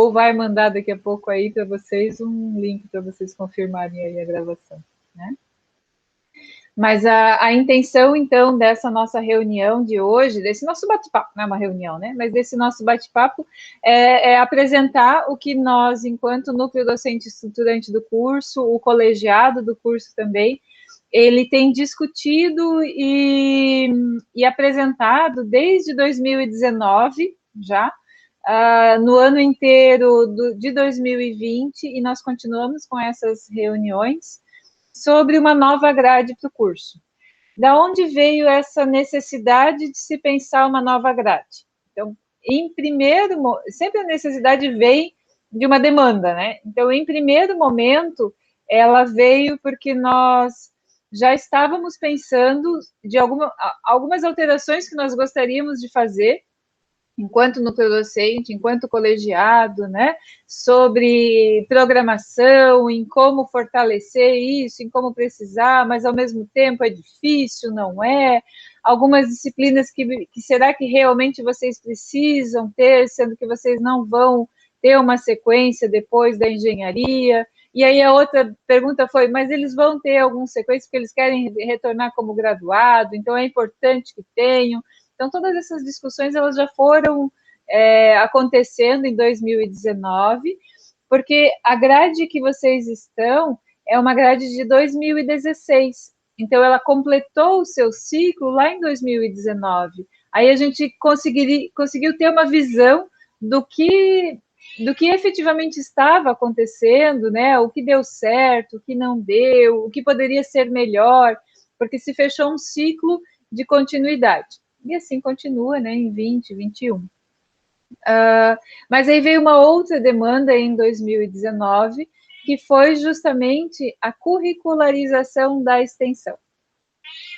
ou vai mandar daqui a pouco aí para vocês um link para vocês confirmarem aí a gravação, né? Mas a intenção, então, dessa nossa reunião de hoje, desse nosso bate-papo, não é uma reunião, né? Mas desse nosso bate-papo é apresentar o que nós, enquanto núcleo docente estruturante do curso, o colegiado do curso também, ele tem discutido e apresentado desde 2019, já, no ano inteiro de 2020, e nós continuamos com essas reuniões, sobre uma nova grade para o curso. Da onde veio essa necessidade de se pensar uma nova grade? Então, sempre a necessidade vem de uma demanda, né? Então, em primeiro momento, ela veio porque nós já estávamos pensando de algumas alterações que nós gostaríamos de fazer enquanto núcleo docente, enquanto colegiado, né, sobre programação, em como fortalecer isso, em como precisar, mas ao mesmo tempo é difícil, não é? Algumas disciplinas que será que realmente vocês precisam ter, sendo que vocês não vão ter uma sequência depois da engenharia. E aí a outra pergunta foi, mas eles vão ter alguma sequência porque eles querem retornar como graduado, então é importante que tenham. Então, todas essas discussões elas já foram acontecendo em 2019, porque a grade que vocês estão é uma grade de 2016. Então, ela completou o seu ciclo lá em 2019. Aí a gente conseguiu ter uma visão do que efetivamente estava acontecendo, né? O que deu certo, o que não deu, o que poderia ser melhor, porque se fechou um ciclo de continuidade. E assim continua, né, em 20, 21. Mas aí veio uma outra demanda em 2019, que foi justamente a curricularização da extensão.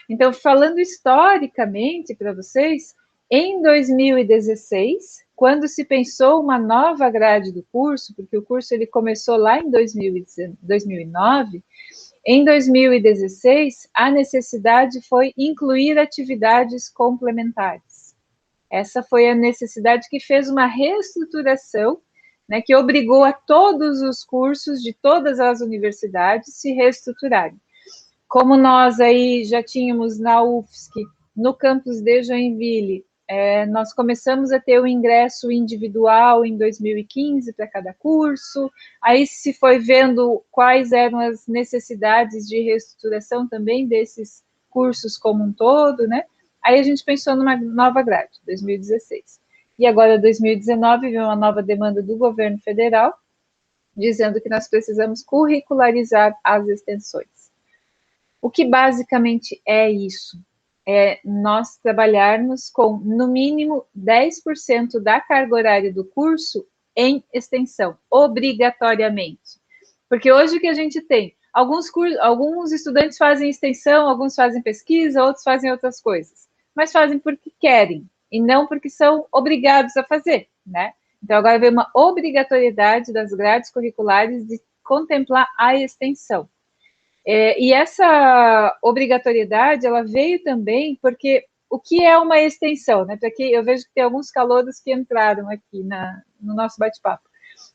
Então, falando historicamente para vocês, em 2016, quando se pensou uma nova grade do curso, porque o curso ele começou lá em 2009, em 2016, a necessidade foi incluir atividades complementares. Essa foi a necessidade que fez uma reestruturação, né, que obrigou a todos os cursos de todas as universidades se reestruturarem. Como nós aí já tínhamos na UFSC, no campus de Joinville, nós começamos a ter o ingresso individual em 2015 para cada curso, aí se foi vendo quais eram as necessidades de reestruturação também desses cursos como um todo, né? Aí a gente pensou numa nova grade, 2016. E agora, 2019, veio uma nova demanda do governo federal, dizendo que nós precisamos curricularizar as extensões. O que basicamente é isso? É nós trabalharmos com, no mínimo, 10% da carga horária do curso em extensão, obrigatoriamente. Porque hoje o que a gente tem? Alguns estudantes fazem extensão, alguns fazem pesquisa, outros fazem outras coisas. Mas fazem porque querem, e não porque são obrigados a fazer, né? Então, agora vem uma obrigatoriedade das grades curriculares de contemplar a extensão. E essa obrigatoriedade, ela veio também porque o que é uma extensão, né? Porque eu vejo que tem alguns calouros que entraram aqui no nosso bate-papo.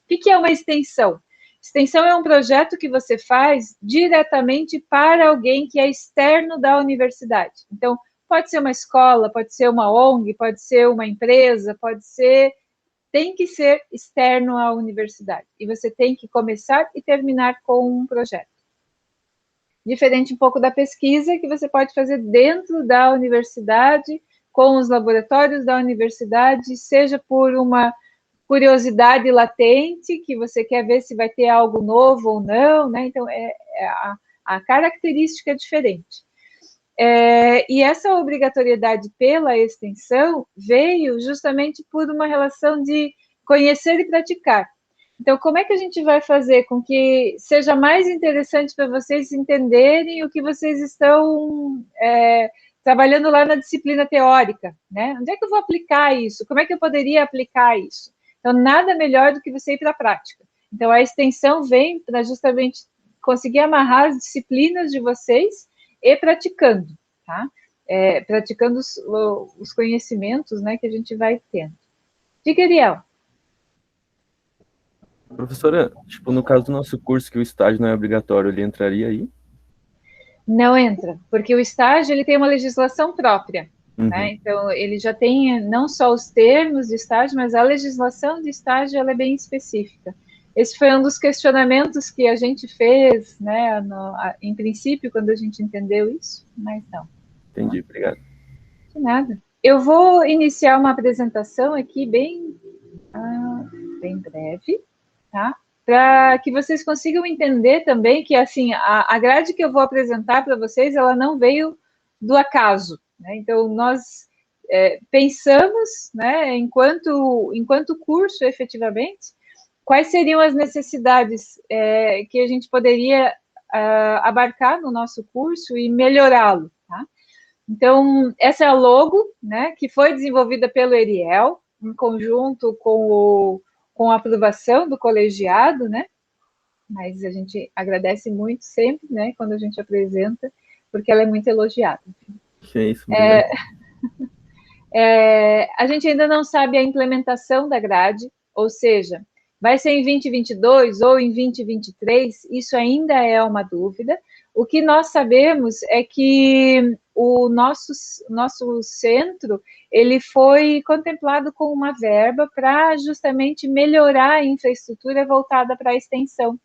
O que é uma extensão? Extensão é um projeto que você faz diretamente para alguém que é externo da universidade. Então, pode ser uma escola, pode ser uma ONG, pode ser uma empresa, tem que ser externo à universidade. E você tem que começar e terminar com um projeto. Diferente um pouco da pesquisa, que você pode fazer dentro da universidade, com os laboratórios da universidade, seja por uma curiosidade latente, que você quer ver se vai ter algo novo ou não, né? Então, a característica é diferente. E essa obrigatoriedade pela extensão veio justamente por uma relação de conhecer e praticar. Então, como é que a gente vai fazer com que seja mais interessante para vocês entenderem o que vocês estão trabalhando lá na disciplina teórica, né? Onde é que eu vou aplicar isso? Como é que eu poderia aplicar isso? Então, nada melhor do que você ir para a prática. Então, a extensão vem para justamente conseguir amarrar as disciplinas de vocês e praticando, tá? Praticando os conhecimentos, né, que a gente vai tendo. Diga, Ariel. Professora, tipo, no caso do nosso curso, que o estágio não é obrigatório, ele entraria aí? Não entra, porque o estágio ele tem uma legislação própria, né? Uhum, Então ele já tem não só os termos de estágio, mas a legislação de estágio ela é bem específica. Esse foi um dos questionamentos que a gente fez, né, em princípio, quando a gente entendeu isso, mas não. entendi, obrigado. De nada. Eu vou iniciar uma apresentação aqui bem breve, tá? Para que vocês consigam entender também que, assim, a grade que eu vou apresentar para vocês, ela não veio do acaso, né? Então, nós pensamos, né, enquanto curso, efetivamente, quais seriam as necessidades que a gente poderia abarcar no nosso curso e melhorá-lo, tá? Então, essa é a logo, né, que foi desenvolvida pelo Eriel, em conjunto com a aprovação do colegiado, né, mas a gente agradece muito sempre, né, quando a gente apresenta, porque ela é muito elogiada. Que é isso, obrigado. A gente ainda não sabe a implementação da grade, ou seja, vai ser em 2022 ou em 2023, isso ainda é uma dúvida. O que nós sabemos é que o nosso centro ele foi contemplado com uma verba para justamente melhorar a infraestrutura voltada para a extensão.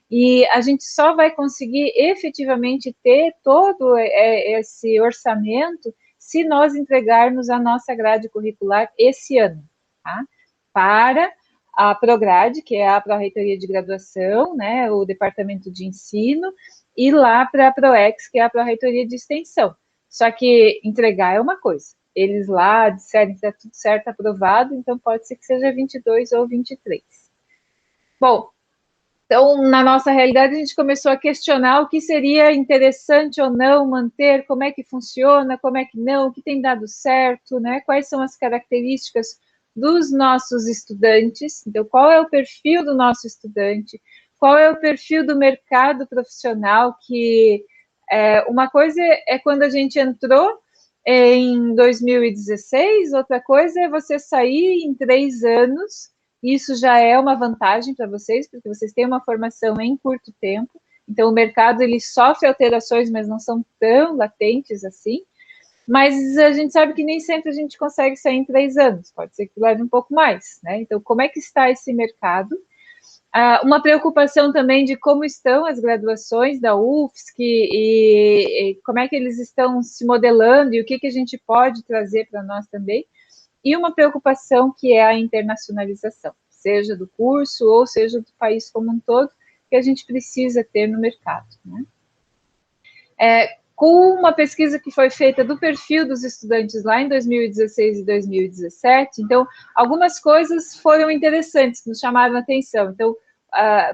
E a gente só vai conseguir efetivamente ter todo esse orçamento se nós entregarmos a nossa grade curricular esse ano, tá? Para a Prograde, que é a Pró-Reitoria de Graduação, né, o Departamento de Ensino, e lá para a Proex, que é a Pró-Reitoria de Extensão. Só que entregar é uma coisa. Eles lá disseram que está tudo certo, aprovado, então pode ser que seja 22 ou 23. Bom, então, na nossa realidade, a gente começou a questionar o que seria interessante ou não manter, como é que funciona, como é que não, o que tem dado certo, né? Quais são as características dos nossos estudantes, então, qual é o perfil do nosso estudante, qual é o perfil do mercado profissional, que uma coisa é quando a gente entrou em 2016, outra coisa é você sair em 3 anos. Isso já é uma vantagem para vocês, porque vocês têm uma formação em curto tempo. Então, o mercado ele sofre alterações, mas não são tão latentes assim. Mas a gente sabe que nem sempre a gente consegue sair em 3 anos. Pode ser que leve um pouco mais, né? Então, como é que está esse mercado? Uma preocupação também de como estão as graduações da UFSC e como é que eles estão se modelando e o que a gente pode trazer para nós também. E uma preocupação que é a internacionalização, seja do curso ou seja do país como um todo, que a gente precisa ter no mercado, né? Com uma pesquisa que foi feita do perfil dos estudantes lá em 2016 e 2017, então, algumas coisas foram interessantes, que nos chamaram a atenção. Então,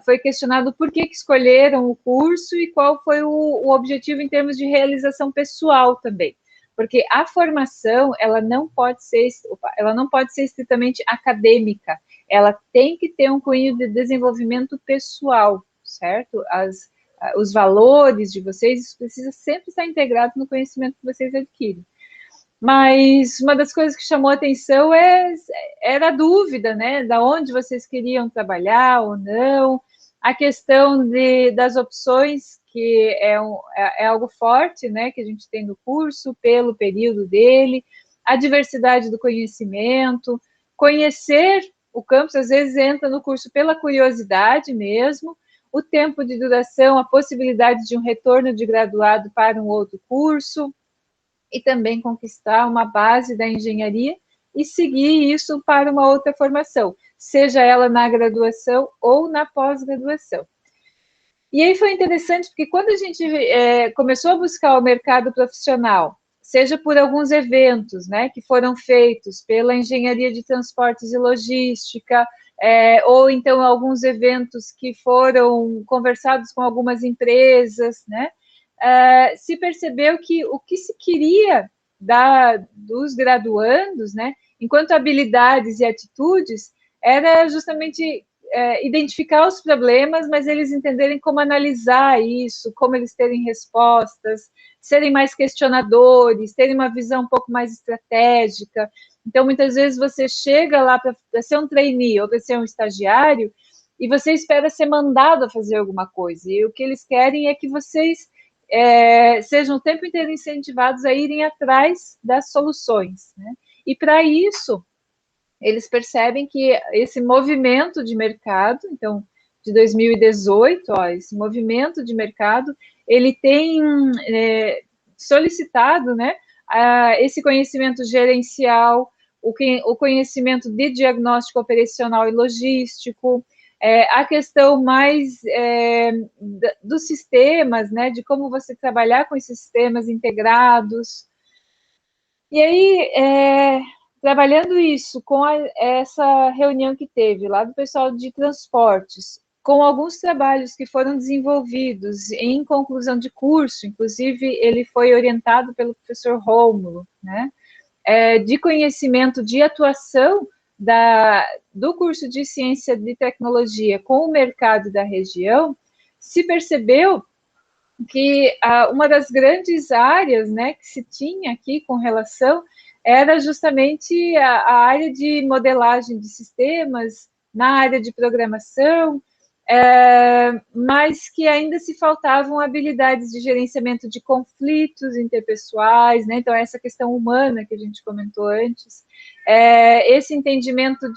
foi questionado por que escolheram o curso e qual foi o objetivo em termos de realização pessoal também. Porque a formação, ela não pode ser estritamente acadêmica, ela tem que ter um cunho de desenvolvimento pessoal, certo? Os valores de vocês, isso precisa sempre estar integrado no conhecimento que vocês adquirem. Mas uma das coisas que chamou a atenção era a dúvida, né? Da onde vocês queriam trabalhar ou não, a questão das opções, que é algo forte, né? Que a gente tem no curso, pelo período dele, a diversidade do conhecimento, conhecer o campus, às vezes entra no curso pela curiosidade mesmo, o tempo de duração, a possibilidade de um retorno de graduado para um outro curso, e também conquistar uma base da engenharia e seguir isso para uma outra formação, seja ela na graduação ou na pós-graduação. E aí foi interessante, porque quando a gente começou a buscar o mercado profissional, seja por alguns eventos, né, que foram feitos pela engenharia de transportes e logística, ou então alguns eventos que foram conversados com algumas empresas, né, se percebeu que o que se queria dos graduandos, né, enquanto habilidades e atitudes, era justamente identificar os problemas, mas eles entenderem como analisar isso, como eles terem respostas, serem mais questionadores, terem uma visão um pouco mais estratégica. Então, muitas vezes você chega lá para ser um trainee ou para ser um estagiário e você espera ser mandado a fazer alguma coisa, e o que eles querem é que vocês sejam o tempo inteiro incentivados a irem atrás das soluções, né? E para isso, eles percebem que esse movimento de mercado, então, de 2018, ó, esse movimento de mercado, ele tem solicitado, né, esse conhecimento gerencial, o conhecimento de diagnóstico operacional e logístico, a questão mais dos sistemas, né, de como você trabalhar com esses sistemas integrados. E aí, trabalhando isso com essa reunião que teve lá do pessoal de transportes, com alguns trabalhos que foram desenvolvidos em conclusão de curso, inclusive ele foi orientado pelo professor Rômulo, né, de conhecimento de atuação do curso de Ciência de Tecnologia com o mercado da região, se percebeu que uma das grandes áreas, né, que se tinha aqui com relação era justamente a área de modelagem de sistemas, na área de programação, mas que ainda se faltavam habilidades de gerenciamento de conflitos interpessoais, né? Então, essa questão humana que a gente comentou antes, esse entendimento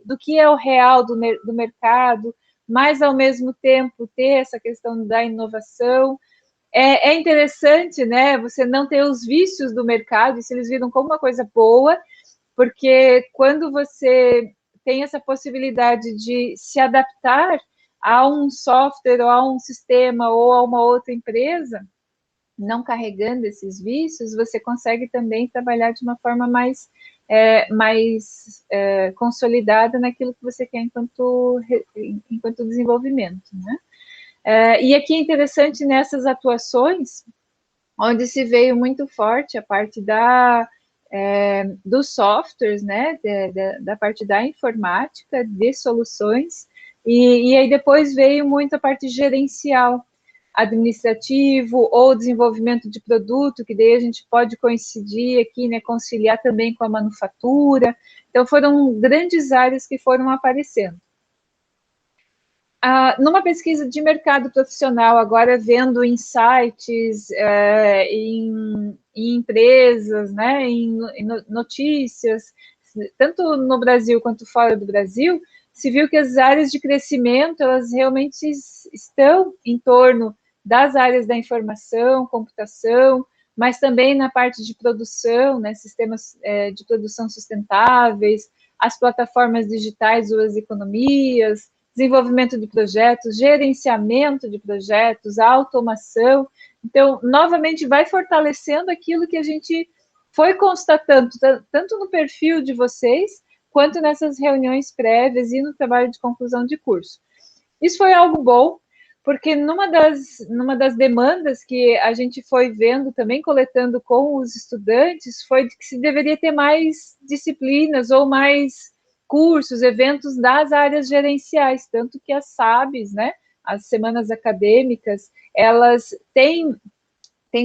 do que é o real do mercado, mas, ao mesmo tempo, ter essa questão da inovação. É interessante, né, você não ter os vícios do mercado, isso eles viram como uma coisa boa, porque quando você tem essa possibilidade de se adaptar a um software, ou a um sistema, ou a uma outra empresa, não carregando esses vícios, você consegue também trabalhar de uma forma mais consolidada naquilo que você quer enquanto desenvolvimento, né? E aqui é interessante nessas atuações, onde se veio muito forte a parte dos softwares, né, da parte da informática, de soluções, e aí depois veio muito a parte gerencial, administrativo ou desenvolvimento de produto, que daí a gente pode coincidir aqui, né, conciliar também com a manufatura. Então, foram grandes áreas que foram aparecendo. Numa pesquisa de mercado profissional, agora vendo em sites, em empresas, né, em notícias, tanto no Brasil quanto fora do Brasil, se viu que as áreas de crescimento, elas realmente estão em torno das áreas da informação, computação, mas também na parte de produção, né, sistemas de produção sustentáveis, as plataformas digitais ou as economias, desenvolvimento de projetos, gerenciamento de projetos, automação. Então, novamente, vai fortalecendo aquilo que a gente foi constatando, tanto no perfil de vocês, quanto nessas reuniões prévias e no trabalho de conclusão de curso. Isso foi algo bom, porque numa das demandas que a gente foi vendo também, coletando com os estudantes, foi de que se deveria ter mais disciplinas ou mais cursos, eventos das áreas gerenciais, tanto que as SABs, né, as semanas acadêmicas, elas têm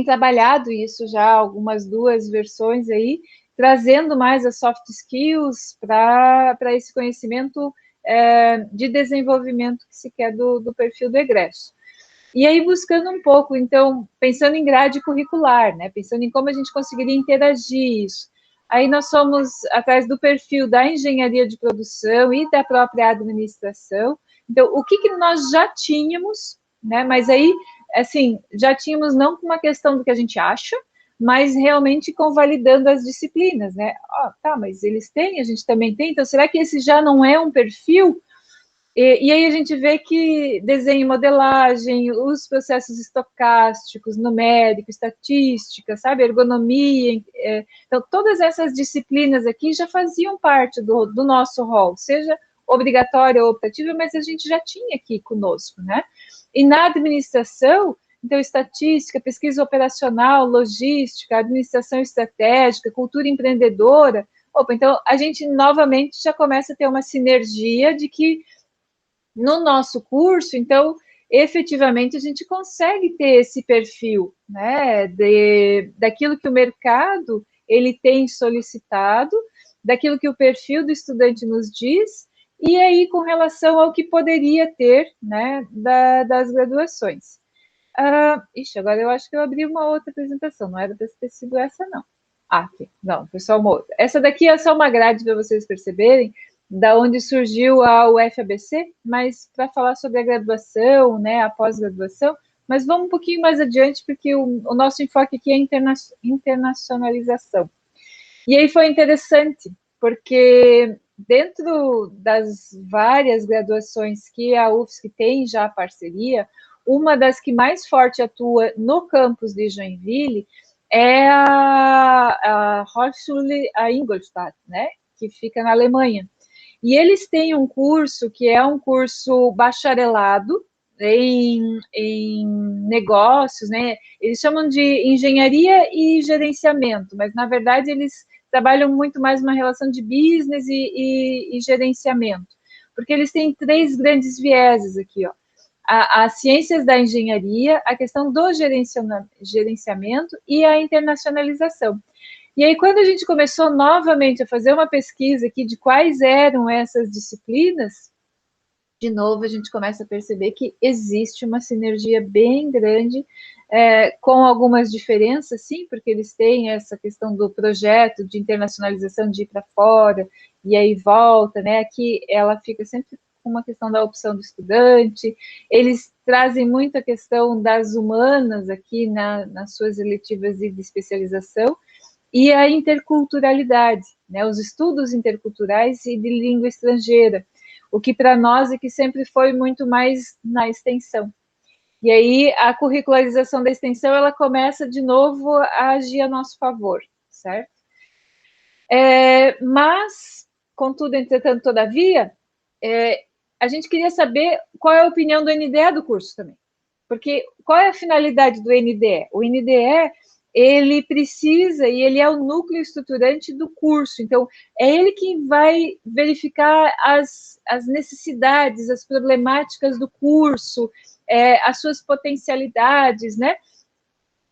trabalhado isso já, algumas 2 versões aí, trazendo mais as soft skills para esse conhecimento de desenvolvimento que se quer do perfil do egresso. E aí, buscando um pouco, então, pensando em grade curricular, né, pensando em como a gente conseguiria interagir isso. Aí nós somos atrás do perfil da engenharia de produção e da própria administração. Então, o que nós já tínhamos, né, mas aí, assim, já tínhamos não com uma questão do que a gente acha, mas realmente convalidando as disciplinas, né? Tá, mas eles têm, a gente também tem, então será que esse já não é um perfil? E aí a gente vê que desenho e modelagem, os processos estocásticos, numérico, estatística, sabe, ergonomia, então todas essas disciplinas aqui já faziam parte do nosso rol, seja obrigatória ou optativa, mas a gente já tinha aqui conosco, né? E na administração, então, estatística, pesquisa operacional, logística, administração estratégica, cultura empreendedora, então a gente novamente já começa a ter uma sinergia de que no nosso curso, então, efetivamente, a gente consegue ter esse perfil, né, daquilo que o mercado ele tem solicitado, daquilo que o perfil do estudante nos diz, e aí com relação ao que poderia ter, né, das graduações. Agora eu acho que eu abri uma outra apresentação, não era para ter sido essa, não. Aqui, não, foi só uma outra. Essa daqui é só uma grade para vocês perceberem da onde surgiu a UFABC, mas para falar sobre a graduação, né, a pós-graduação, mas vamos um pouquinho mais adiante, porque o nosso enfoque aqui é internacionalização. E aí foi interessante, porque dentro das várias graduações que a UFSC tem já parceria, uma das que mais forte atua no campus de Joinville é a Hochschule Ingolstadt, né, que fica na Alemanha. E eles têm um curso que é um curso bacharelado em negócios, né? Eles chamam de engenharia e gerenciamento, mas na verdade eles trabalham muito mais uma relação de business e gerenciamento, porque eles têm 3 grandes vieses aqui, ó. As ciências da engenharia, a questão do gerenciamento e a internacionalização. E aí, quando a gente começou novamente a fazer uma pesquisa aqui de quais eram essas disciplinas, de novo a gente começa a perceber que existe uma sinergia bem grande, com algumas diferenças, sim, porque eles têm essa questão do projeto de internacionalização, de ir para fora, e aí volta, né? Aqui ela fica sempre com uma questão da opção do estudante, eles trazem muito a questão das humanas aqui nas suas eletivas e de especialização, e a interculturalidade, né, os estudos interculturais e de língua estrangeira, o que para nós é que sempre foi muito mais na extensão. E aí a curricularização da extensão, ela começa de novo a agir a nosso favor, certo? Mas, contudo, entretanto, todavia, a gente queria saber qual é a opinião do NDE do curso também. Porque qual é a finalidade do NDE? O NDE, ele precisa, e ele é o núcleo estruturante do curso, então é ele que vai verificar as necessidades, as problemáticas do curso, as suas potencialidades, né?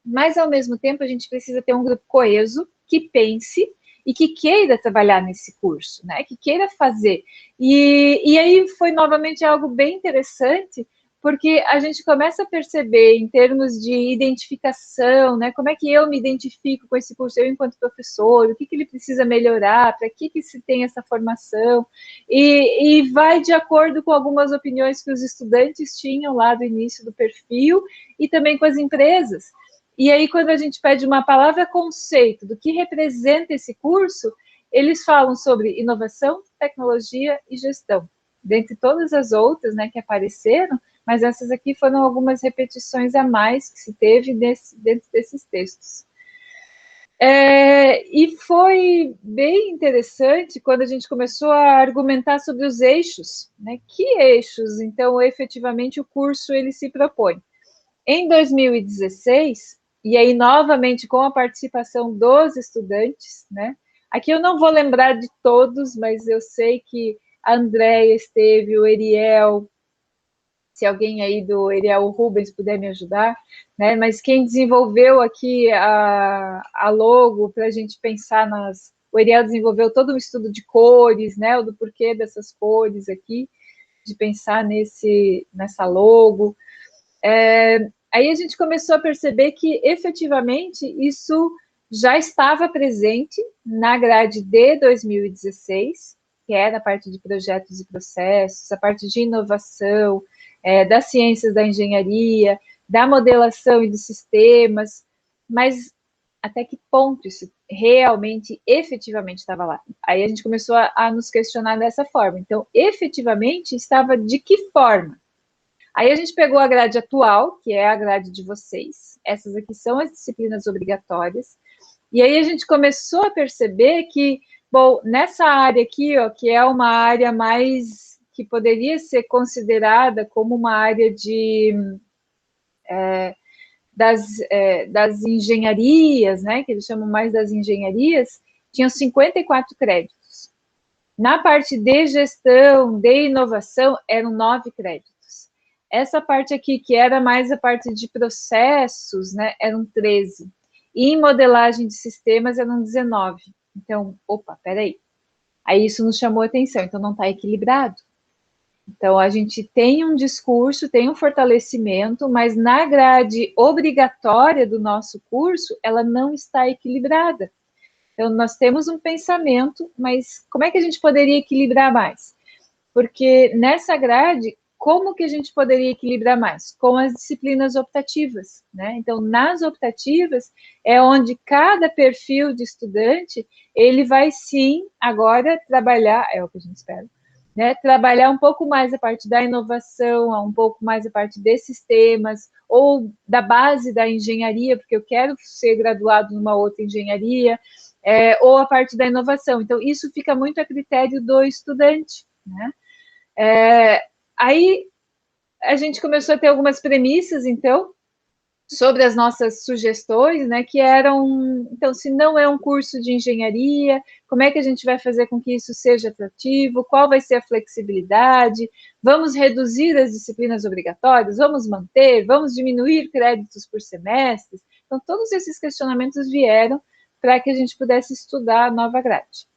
Mas, ao mesmo tempo, a gente precisa ter um grupo coeso que pense e que queira trabalhar nesse curso, né? Que queira fazer. E aí foi novamente algo bem interessante, porque a gente começa a perceber em termos de identificação, né? Como é que eu me identifico com esse curso, eu enquanto professor, o que ele precisa melhorar, para que se tem essa formação, e vai de acordo com algumas opiniões que os estudantes tinham lá do início do perfil, e também com as empresas. E aí, quando a gente pede uma palavra conceito do que representa esse curso, eles falam sobre inovação, tecnologia e gestão. Dentre todas as outras, né, que apareceram, mas essas aqui foram algumas repetições a mais que se teve dentro desses textos. E foi bem interessante quando a gente começou a argumentar sobre os eixos, né? Que eixos, então, efetivamente, o curso ele se propõe. Em 2016, e aí novamente com a participação dos estudantes, né? Aqui eu não vou lembrar de todos, mas eu sei que a Andréia esteve, o Eriel, se alguém aí do Eriel Rubens puder me ajudar, né? Mas quem desenvolveu aqui a logo para a gente pensar o Eriel desenvolveu todo um estudo de cores, né? Do porquê dessas cores aqui, de pensar nessa logo. Aí a gente começou a perceber que, efetivamente, isso já estava presente na grade de 2016, que era a parte de projetos e processos, a parte de inovação, das ciências da engenharia, da modelação e de sistemas, mas até que ponto isso realmente, efetivamente estava lá? Aí a gente começou a nos questionar dessa forma. Então, efetivamente, estava de que forma? Aí a gente pegou a grade atual, que é a grade de vocês. Essas aqui são as disciplinas obrigatórias. E aí a gente começou a perceber que, bom, nessa área aqui, ó, que é uma área mais que poderia ser considerada como uma área das engenharias, né, que eles chamam mais das engenharias, tinham 54 créditos. Na parte de gestão, de inovação, eram 9 créditos. Essa parte aqui, que era mais a parte de processos, né, eram 13. E em modelagem de sistemas eram 19. Então, opa, peraí. Aí isso nos chamou a atenção, então não está equilibrado. Então, a gente tem um discurso, tem um fortalecimento, mas na grade obrigatória do nosso curso, ela não está equilibrada. Então, nós temos um pensamento, mas como é que a gente poderia equilibrar mais? Porque nessa grade, como que a gente poderia equilibrar mais? Com as disciplinas optativas, né? Então, nas optativas, é onde cada perfil de estudante, ele vai sim, agora, trabalhar, é o que a gente espera, né, trabalhar um pouco mais a parte da inovação, um pouco mais a parte de sistemas, ou da base da engenharia, porque eu quero ser graduado numa outra engenharia, ou a parte da inovação. Então, isso fica muito a critério do estudante, né? Aí, a gente começou a ter algumas premissas, então, sobre as nossas sugestões, né, que eram, então, se não é um curso de engenharia, como é que a gente vai fazer com que isso seja atrativo, qual vai ser a flexibilidade, vamos reduzir as disciplinas obrigatórias, vamos manter, vamos diminuir créditos por semestre. Então, todos esses questionamentos vieram para que a gente pudesse estudar a nova grade,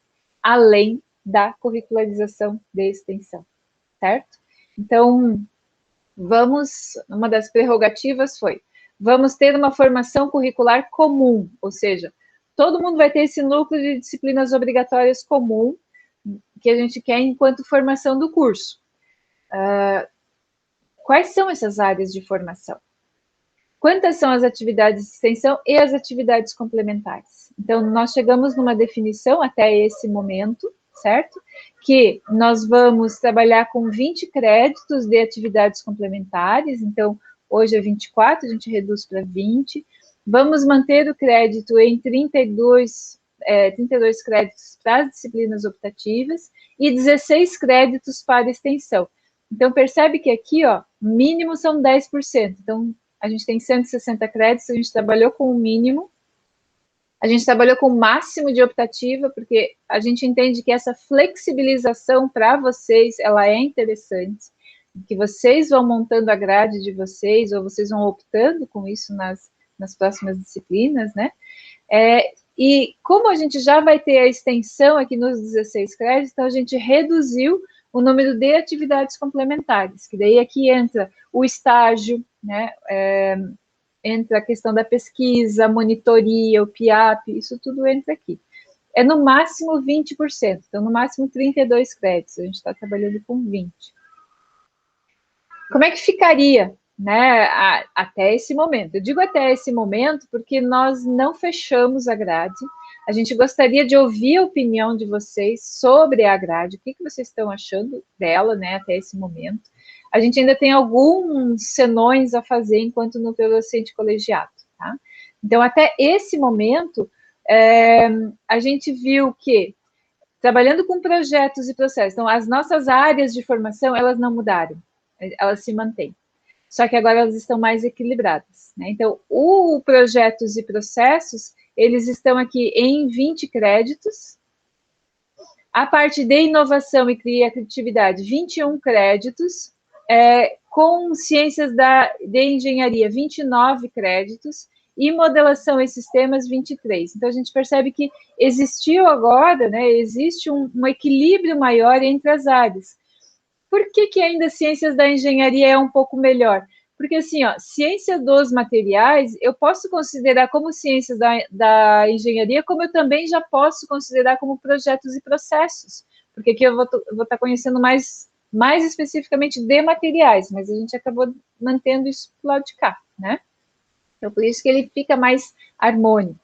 além da curricularização de extensão, certo? Então, uma das prerrogativas foi, vamos ter uma formação curricular comum, ou seja, todo mundo vai ter esse núcleo de disciplinas obrigatórias comum que a gente quer enquanto formação do curso. Quais são essas áreas de formação? Quantas são as atividades de extensão e as atividades complementares? Então, nós chegamos numa definição até esse momento, certo? Que nós vamos trabalhar com 20 créditos de atividades complementares, então, hoje é 24, a gente reduz para 20. Vamos manter o crédito em 32 créditos para as disciplinas optativas e 16 créditos para extensão. Então, percebe que aqui, ó, mínimo são 10%. Então, a gente tem 160 créditos, a gente trabalhou com o mínimo, a gente trabalhou com o máximo de optativa, porque a gente entende que essa flexibilização para vocês, ela é interessante, que vocês vão montando a grade de vocês, ou vocês vão optando com isso nas próximas disciplinas, né? E como a gente já vai ter a extensão aqui nos 16 créditos, então a gente reduziu o número de atividades complementares, que daí aqui entra o estágio, né, entra a questão da pesquisa, a monitoria, o PIAP, isso tudo entra aqui. É no máximo 20%, então no máximo 32 créditos, a gente está trabalhando com 20. Como é que ficaria, né, até esse momento? Eu digo até esse momento porque nós não fechamos a grade, a gente gostaria de ouvir a opinião de vocês sobre a grade, o que vocês estão achando dela, né, até esse momento. A gente ainda tem alguns senões a fazer enquanto núcleo docente colegiado, tá? Então, até esse momento, a gente viu que, trabalhando com projetos e processos, então, as nossas áreas de formação, elas não mudaram, elas se mantêm. Só que agora elas estão mais equilibradas, né? Então, o projetos e processos, eles estão aqui em 20 créditos. A parte de inovação e criatividade, 21 créditos. Com ciências de engenharia, 29 créditos. E modelação e sistemas, 23. Então, a gente percebe que existiu agora, né, existe um equilíbrio maior entre as áreas. Por que ainda ciências da engenharia é um pouco melhor? Porque, assim, ó, ciência dos materiais, eu posso considerar como ciências da engenharia, como eu também já posso considerar como projetos e processos, porque aqui eu vou estar conhecendo mais especificamente de materiais, mas a gente acabou mantendo isso do lado de cá, né? Então, por isso que ele fica mais harmônico.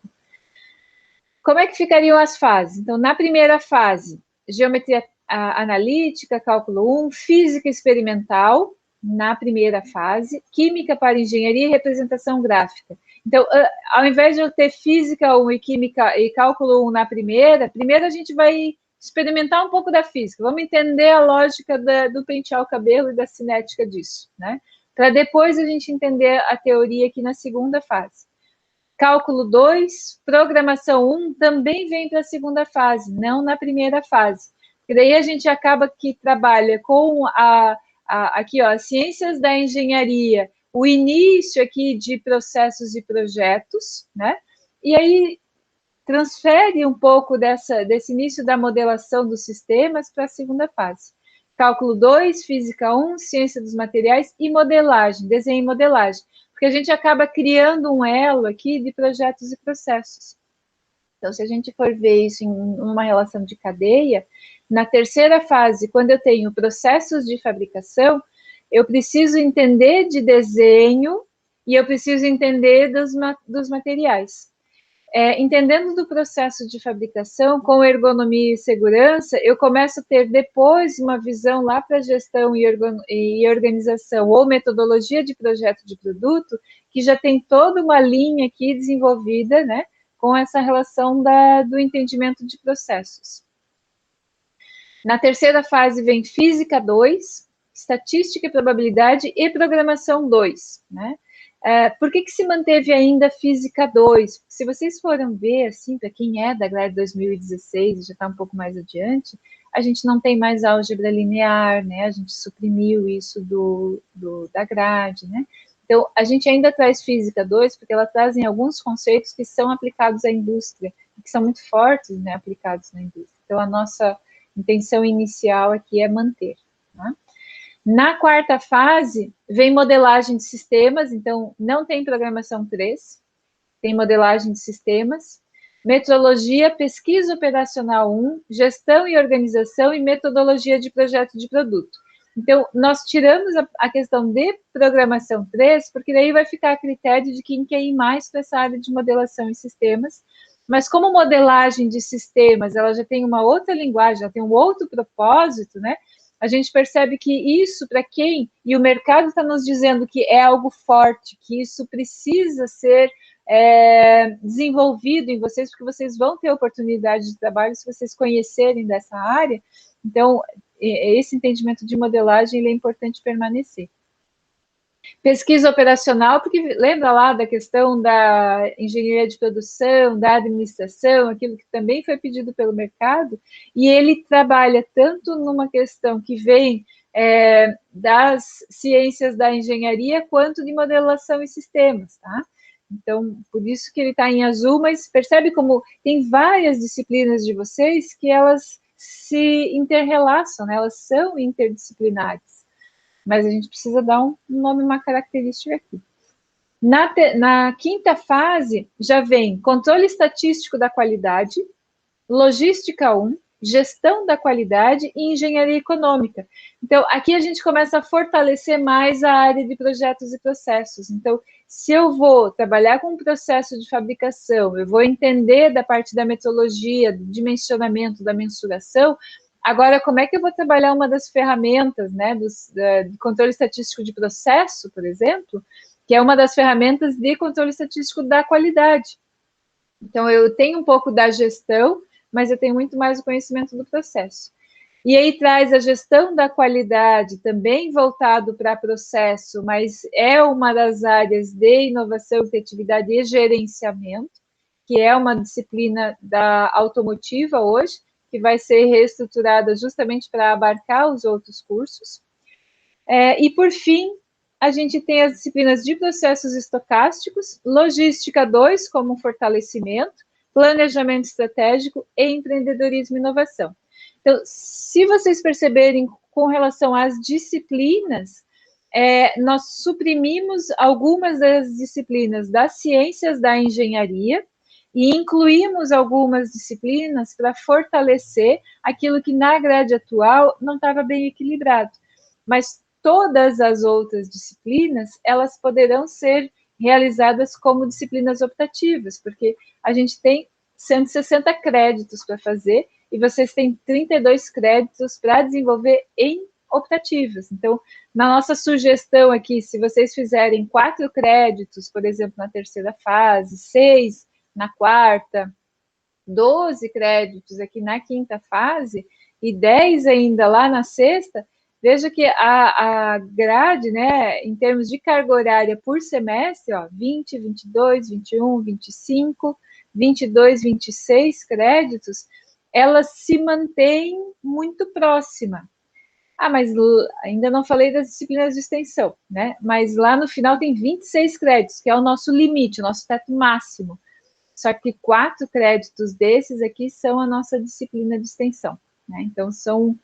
Como é que ficariam as fases? Então, na primeira fase, geometria analítica, cálculo 1, física experimental, na primeira fase, química para engenharia e representação gráfica. Então, ao invés de eu ter física 1 e química e cálculo 1 na primeira a gente vai experimentar um pouco da física, vamos entender a lógica do pentear o cabelo e da cinética disso, né? Para depois a gente entender a teoria aqui na segunda fase. Cálculo 2, programação 1 também vem para a segunda fase, não na primeira fase. E daí a gente acaba que trabalha com aqui, ó, ciências da engenharia, o início aqui de processos e projetos, né? E aí transfere um pouco desse início da modelação dos sistemas para a segunda fase. Cálculo 2, Física 1, Ciência dos Materiais e Modelagem, Desenho e Modelagem, porque a gente acaba criando um elo aqui de projetos e processos. Então, se a gente for ver isso em uma relação de cadeia, na terceira fase, quando eu tenho processos de fabricação, eu preciso entender de desenho e eu preciso entender dos materiais. Entendendo do processo de fabricação, com ergonomia e segurança, eu começo a ter depois uma visão lá para gestão e organização, ou metodologia de projeto de produto, que já tem toda uma linha aqui desenvolvida, né, com essa relação do entendimento de processos. Na terceira fase vem Física 2, Estatística e Probabilidade e Programação 2, né? Por que se manteve ainda Física 2? Se vocês forem ver, assim, para quem é da grade 2016, já está um pouco mais adiante, a gente não tem mais álgebra linear, né? A gente suprimiu isso da grade, né? Então, a gente ainda traz Física 2, porque ela traz alguns conceitos que são aplicados à indústria, que são muito fortes, né, aplicados na indústria. Então, a nossa intenção inicial aqui é manter, tá? Na quarta fase, vem modelagem de sistemas, então não tem programação 3, tem modelagem de sistemas, metrologia, pesquisa operacional 1, gestão e organização e metodologia de projeto de produto. Então, nós tiramos a questão de programação 3, porque daí vai ficar a critério de quem quer ir mais para essa área de modelação e sistemas, mas como modelagem de sistemas, ela já tem uma outra linguagem, já tem um outro propósito, né? A gente percebe que isso, para quem, e o mercado está nos dizendo que é algo forte, que isso precisa ser desenvolvido em vocês, porque vocês vão ter oportunidade de trabalho se vocês conhecerem dessa área. Então, esse entendimento de modelagem ele é importante permanecer. Pesquisa operacional, porque lembra lá da questão da engenharia de produção, da administração, aquilo que também foi pedido pelo mercado, e ele trabalha tanto numa questão que vem das ciências da engenharia, quanto de modelação e sistemas, tá? Então, por isso que ele está em azul, mas percebe como tem várias disciplinas de vocês que elas se interrelaçam, né? Elas são interdisciplinares. Mas a gente precisa dar um nome, uma característica aqui. Na quinta fase, já vem controle estatístico da qualidade, logística 1, gestão da qualidade e engenharia econômica. Então, aqui a gente começa a fortalecer mais a área de projetos e processos. Então, se eu vou trabalhar com um processo de fabricação, eu vou entender da parte da metodologia, do dimensionamento, da mensuração. Agora, como é que eu vou trabalhar uma das ferramentas, né, de controle estatístico de processo, por exemplo, que é uma das ferramentas de controle estatístico da qualidade. Então, eu tenho um pouco da gestão, mas eu tenho muito mais o conhecimento do processo. E aí traz a gestão da qualidade, também voltado para processo, mas é uma das áreas de inovação, criatividade e gerenciamento, que é uma disciplina da automotiva hoje, que vai ser reestruturada justamente para abarcar os outros cursos. E, por fim, a gente tem as disciplinas de processos estocásticos, logística 2, como fortalecimento, planejamento estratégico e empreendedorismo e inovação. Então, se vocês perceberem com relação às disciplinas, nós suprimimos algumas das disciplinas das ciências da engenharia, e incluímos algumas disciplinas para fortalecer aquilo que na grade atual não estava bem equilibrado. Mas todas as outras disciplinas, elas poderão ser realizadas como disciplinas optativas, porque a gente tem 160 créditos para fazer e vocês têm 32 créditos para desenvolver em optativas. Então, na nossa sugestão aqui, se vocês fizerem 4 créditos, por exemplo, na terceira fase, 6 na quarta, 12 créditos aqui na quinta fase e 10 ainda lá na sexta, veja que a grade, né, em termos de carga horária por semestre, ó, 20, 22, 21, 25, 22, 26 créditos, ela se mantém muito próxima. Mas ainda não falei das disciplinas de extensão, né? Mas lá no final tem 26 créditos, que é o nosso limite, o nosso teto máximo. só que 4 créditos desses aqui são a nossa disciplina de extensão, né? Então, são,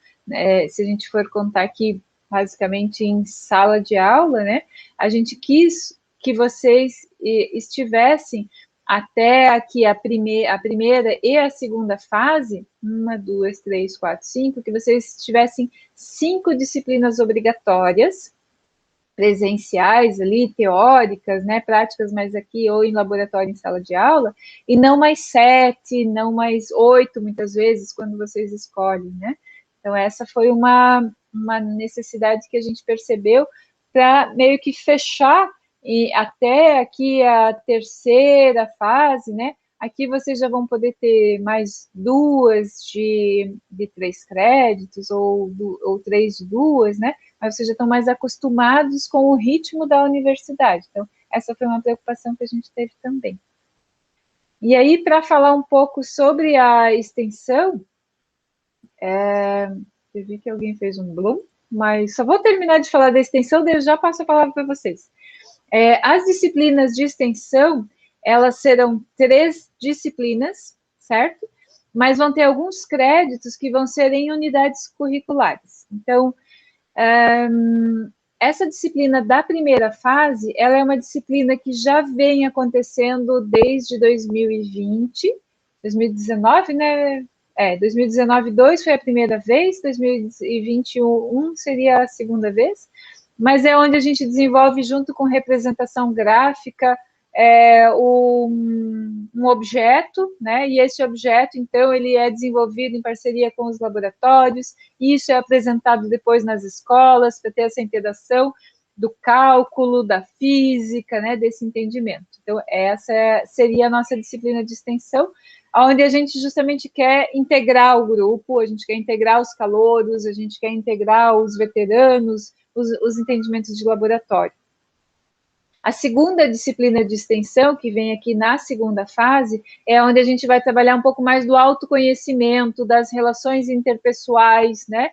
se a gente for contar aqui, basicamente em sala de aula, né? A gente quis que vocês estivessem até aqui a primeira e a segunda fase, 1, 2, 3, 4, 5, que vocês tivessem 5 disciplinas obrigatórias, presenciais ali, teóricas, né, práticas mais aqui ou em laboratório em sala de aula, e não mais 7, não mais 8, muitas vezes, quando vocês escolhem, né? Então, essa foi uma necessidade que a gente percebeu para meio que fechar e até aqui a terceira fase, né? Aqui vocês já vão poder ter mais 2 de 3 créditos, ou 3 de 2, né? Mas vocês já estão mais acostumados com o ritmo da universidade. Então, essa foi uma preocupação que a gente teve também. E aí, para falar um pouco sobre a extensão, eu vi que alguém fez um bloom, mas só vou terminar de falar da extensão, daí eu já passo a palavra para vocês. As disciplinas de extensão, elas serão 3 disciplinas, certo? Mas vão ter alguns créditos que vão ser em unidades curriculares. Então, essa disciplina da primeira fase, ela é uma disciplina que já vem acontecendo desde 2020, 2019, né? 2019, 2 foi a primeira vez, 2021 seria a segunda vez, mas é onde a gente desenvolve, junto com representação gráfica, um objeto, né? E esse objeto, então, ele é desenvolvido em parceria com os laboratórios, e isso é apresentado depois nas escolas, para ter essa interação do cálculo, da física, né? Desse entendimento. Então, essa seria a nossa disciplina de extensão, onde a gente justamente quer integrar o grupo, a gente quer integrar os calouros, a gente quer integrar os veteranos, os entendimentos de laboratório. A segunda disciplina de extensão, que vem aqui na segunda fase, é onde a gente vai trabalhar um pouco mais do autoconhecimento, das relações interpessoais, né?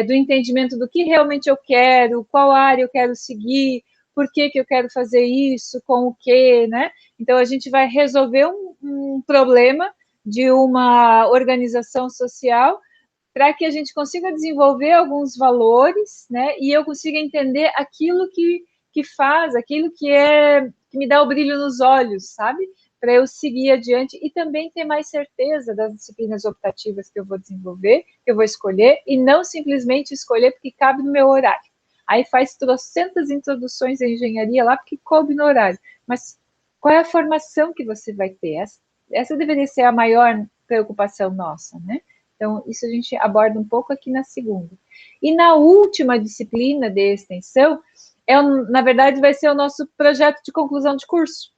Do entendimento do que realmente eu quero, qual área eu quero seguir, por que eu quero fazer isso, com o quê, né? Então, a gente vai resolver um problema de uma organização social para que a gente consiga desenvolver alguns valores, né? E eu consiga entender aquilo que faz, aquilo que me dá o brilho nos olhos, sabe? Para eu seguir adiante e também ter mais certeza das disciplinas optativas que eu vou desenvolver, que eu vou escolher, e não simplesmente escolher porque cabe no meu horário. Aí faz trocentas introduções à engenharia lá porque coube no horário. Mas qual é a formação que você vai ter? Essa deveria ser a maior preocupação nossa, né? Então, isso a gente aborda um pouco aqui na segunda. E na última disciplina de extensão, na verdade, vai ser o nosso projeto de conclusão de curso.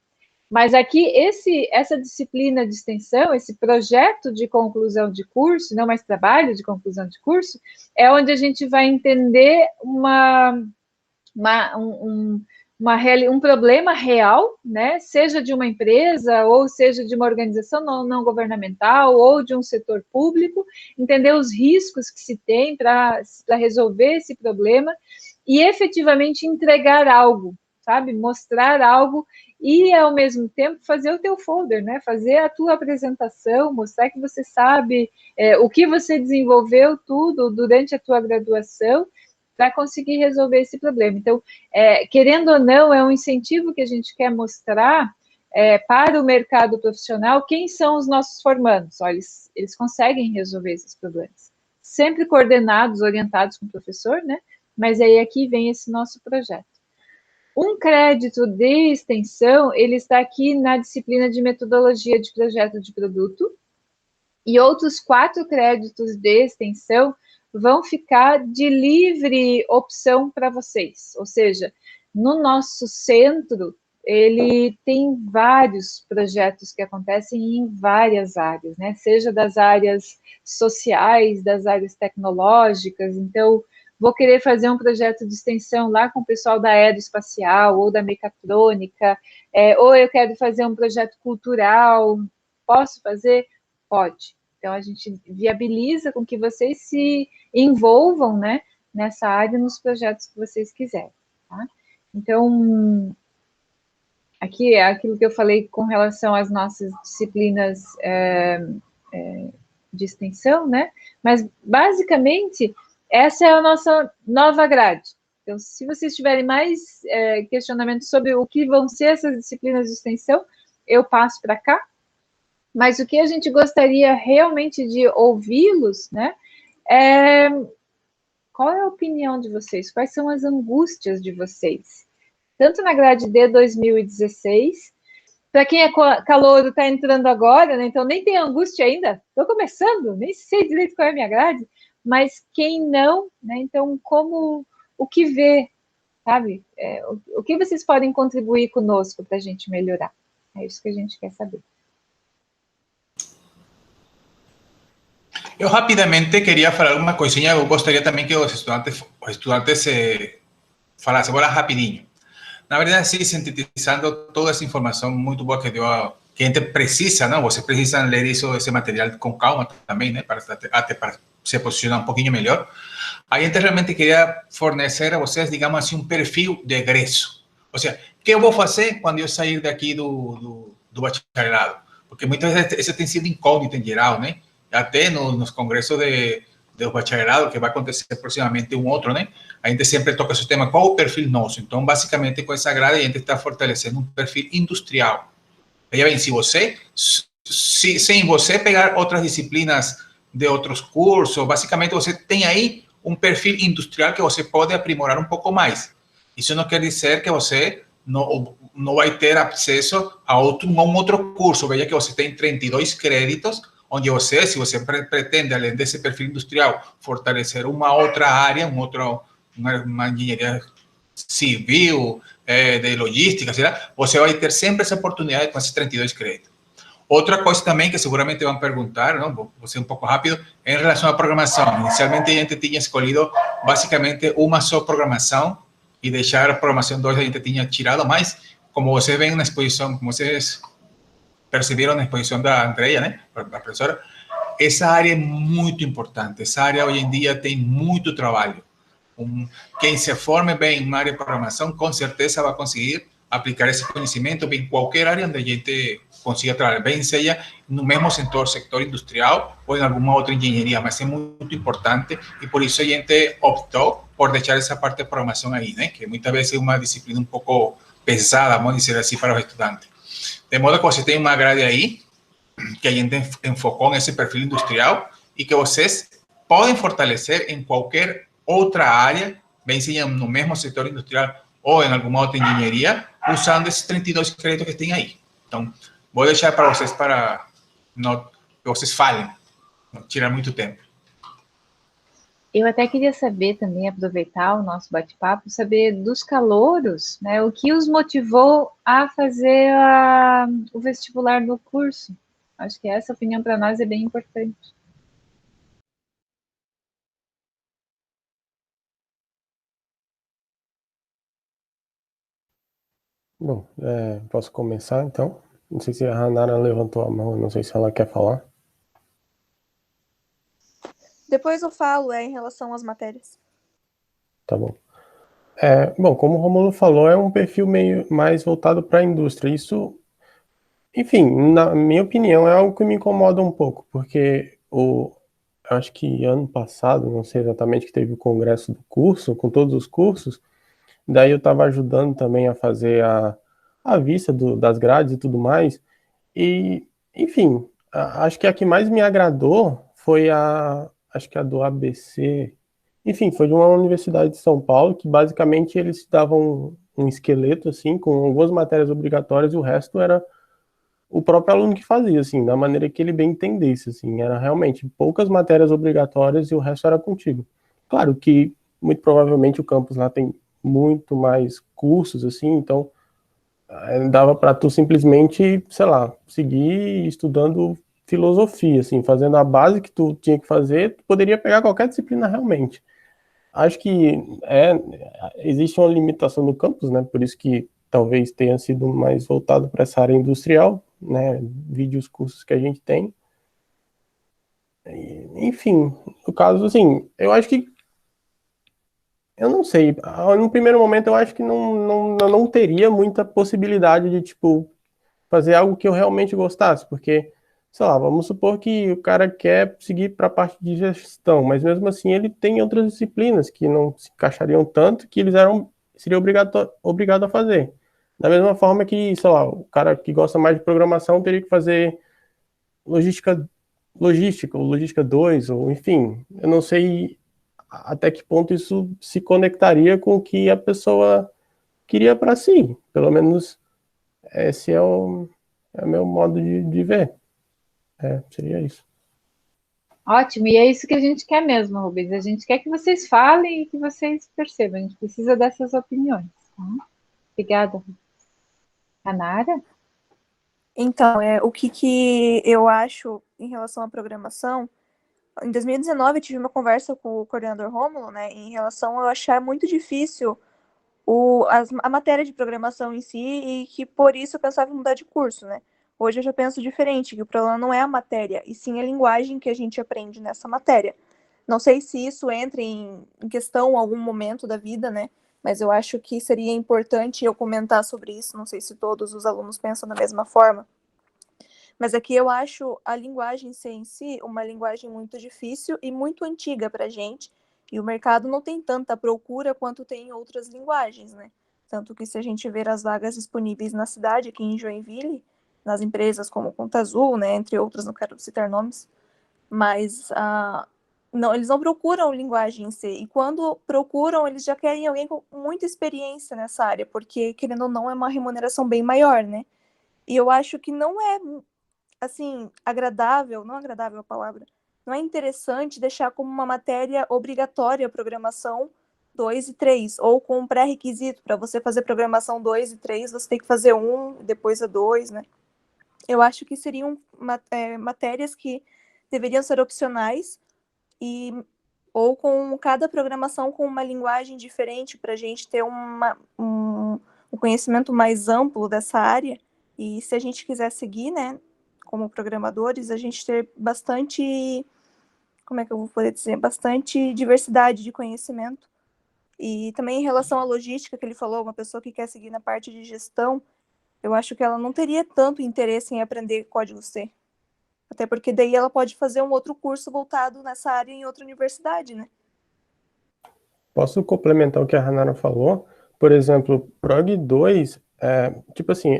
Mas aqui, essa disciplina de extensão, esse projeto de conclusão de curso, não mais trabalho de conclusão de curso, é onde a gente vai entender um problema real, né? Seja de uma empresa, ou seja de uma organização não governamental, ou de um setor público, entender os riscos que se tem para resolver esse problema e efetivamente entregar algo, sabe? Mostrar algo e, ao mesmo tempo, fazer o teu folder, né? Fazer a tua apresentação, mostrar que você sabe o que você desenvolveu tudo durante a tua graduação para conseguir resolver esse problema. Então, querendo ou não, é um incentivo que a gente quer mostrar para o mercado profissional quem são os nossos formandos. Olha, eles conseguem resolver esses problemas. Sempre coordenados, orientados com o professor, né? Mas aí aqui vem esse nosso projeto. Um crédito de extensão, ele está aqui na disciplina de metodologia de projeto de produto, e outros 4 créditos de extensão vão ficar de livre opção para vocês. Ou seja, no nosso centro, ele tem vários projetos que acontecem em várias áreas, né? Seja das áreas sociais, das áreas tecnológicas. Então, vou querer fazer um projeto de extensão lá com o pessoal da aeroespacial ou da mecatrônica, ou eu quero fazer um projeto cultural. Posso fazer? Pode. Então, a gente viabiliza com que vocês se envolvam, né, nessa área, nos projetos que vocês quiserem. Tá? Então, aqui é aquilo que eu falei com relação às nossas disciplinas de extensão, né? Mas, basicamente, essa é a nossa nova grade. Então, se vocês tiverem mais questionamentos sobre o que vão ser essas disciplinas de extensão, eu passo para cá. Mas o que a gente gostaria realmente de ouvi-los, né? Qual é a opinião de vocês? Quais são as angústias de vocês? Tanto na grade D 2016, para quem é calouro, está entrando agora, né? Então nem tem angústia ainda, estou começando, nem sei direito qual é a minha grade, mas quem não, né? Então, o que vê, sabe? O que vocês podem contribuir conosco para a gente melhorar? É isso que a gente quer saber. Eu rapidamente queria falar uma coisinha, eu gostaria também que os estudantes falassem, vou lá rapidinho. Na verdade, sim, sintetizando toda essa informação muito boa que deu, que a gente precisa, não? Você precisa ler isso, esse material com calma também, né? Até para se posicionar um pouquinho melhor. A gente realmente queria fornecer a vocês, digamos assim, um perfil de egresso. Ou seja, o que eu vou fazer quando eu sair daqui do bacharelado? Porque muitas vezes isso tem sido incógnito em geral, né? Até nos congressos de bacharelado, que vai acontecer proximamente um outro, né? A gente sempre toca esse tema, qual o perfil nosso? Então, basicamente, com essa grade, a gente está fortalecendo um perfil industrial. Veja bem, se você, sem você pegar outras disciplinas de outros cursos, basicamente você tem aí um perfil industrial que você pode aprimorar um pouco mais. Isso não quer dizer que você não vai ter acesso a um outro curso. Veja que você tem 32 créditos, onde você, se você pretende, além desse perfil industrial, fortalecer uma outra área, uma engenharia civil, de logística, será? Você vai ter sempre essa oportunidade com esses 32 créditos. Outra coisa também que seguramente vão perguntar, não? Vou ser um pouco rápido, em relação à programação. Inicialmente a gente tinha escolhido basicamente uma só programação e deixar a programação 2 a gente tinha tirado, mas como vocês veem na exposição, como vocês perceberam na exposição da Andrea, né, a professora, essa área é muito importante. Essa área hoje em dia tem muito trabalho. Quem se forme bem na área de programação, com certeza vai conseguir aplicar esse conhecimento em qualquer área onde a gente consiga trabalhar, bem seja no mesmo sector industrial ou em alguma outra engenharia, mas é muito importante e por isso a gente optou por deixar essa parte de programação aí, né? Que muitas vezes é uma disciplina um pouco pesada, vamos dizer assim, para os estudantes. De modo que você tem uma grade aí, que a gente enfocou nesse perfil industrial e que vocês podem fortalecer em qualquer outra área, bem seja no mesmo setor industrial ou em alguma outra engenharia, usando esses 32 créditos que tem aí. Então, vou deixar para vocês que vocês falem, não tirar muito tempo. Eu até queria saber também, aproveitar o nosso bate-papo, saber dos calouros, né, o que os motivou a fazer o vestibular no curso. Acho que essa opinião para nós é bem importante. Bom, posso começar então? Não sei se a Hanara levantou a mão, não sei se ela quer falar. Depois eu falo, em relação às matérias. Tá bom. Bom, como o Romulo falou, é um perfil meio mais voltado para a indústria. Isso, enfim, na minha opinião, é algo que me incomoda um pouco, porque eu acho que ano passado, não sei exatamente, que teve o congresso do curso, com todos os cursos, daí eu estava ajudando também a fazer a vista das grades e tudo mais, e, enfim, acho que a que mais me agradou foi acho que a do ABC, enfim, foi de uma universidade de São Paulo, que basicamente eles davam um esqueleto, assim, com algumas matérias obrigatórias, e o resto era o próprio aluno que fazia, assim, da maneira que ele bem entendesse, assim, era realmente poucas matérias obrigatórias e o resto era contigo. Claro que, muito provavelmente, o campus lá tem muito mais cursos, assim, então dava para tu simplesmente, sei lá, seguir estudando filosofia, assim, fazendo a base que tu tinha que fazer, tu poderia pegar qualquer disciplina realmente. Acho que existe uma limitação no campus, né? Por isso que talvez tenha sido mais voltado para essa área industrial, né? Vide os cursos que a gente tem. Enfim, no caso, assim, eu acho que Eu não sei. No primeiro momento, eu acho que eu não teria muita possibilidade de, tipo, fazer algo que eu realmente gostasse, porque, sei lá, vamos supor que o cara quer seguir para a parte de gestão, mas mesmo assim ele tem outras disciplinas que não se encaixariam tanto que seria obrigado a fazer. Da mesma forma que, sei lá, o cara que gosta mais de programação teria que fazer logística, ou logística 2 ou enfim, eu não sei até que ponto isso se conectaria com o que a pessoa queria para si. Pelo menos esse é o meu modo de ver. Seria isso. Ótimo, e é isso que a gente quer mesmo, Rubens. A gente quer que vocês falem e que vocês percebam. A gente precisa dessas opiniões. Tá? Obrigada. A Nara? Então, o que eu acho em relação à programação, em 2019 eu tive uma conversa com o coordenador Rômulo, né, em relação a eu achar muito difícil a matéria de programação em si e que por isso eu pensava em mudar de curso, né. Hoje eu já penso diferente, que o problema não é a matéria, e sim a linguagem que a gente aprende nessa matéria. Não sei se isso entra em questão em algum momento da vida, né, mas eu acho que seria importante eu comentar sobre isso, não sei se todos os alunos pensam da mesma forma, mas aqui eu acho a linguagem em si uma linguagem muito difícil e muito antiga para a gente, e o mercado não tem tanta procura quanto tem em outras linguagens, né? Tanto que se a gente ver as vagas disponíveis na cidade, aqui em Joinville, nas empresas como Conta Azul, né, entre outras, não quero citar nomes, mas não, eles não procuram linguagem em si, e quando procuram, eles já querem alguém com muita experiência nessa área, porque, querendo ou não, é uma remuneração bem maior, né? E eu acho que não é assim, agradável, não agradável a palavra, não é interessante deixar como uma matéria obrigatória a programação 2 e 3, ou com um pré-requisito, para você fazer programação 2 e 3, você tem que fazer um, depois a 2, né? Eu acho que seriam matérias que deveriam ser opcionais, ou com cada programação com uma linguagem diferente, para a gente ter um conhecimento mais amplo dessa área, e se a gente quiser seguir, né, como programadores, a gente ter bastante, como é que eu vou poder dizer, bastante diversidade de conhecimento. E também em relação à logística que ele falou, uma pessoa que quer seguir na parte de gestão, eu acho que ela não teria tanto interesse em aprender código C. Até porque daí ela pode fazer um outro curso voltado nessa área em outra universidade, né? Posso complementar o que a Hanara falou? Por exemplo, Prog 2, tipo assim,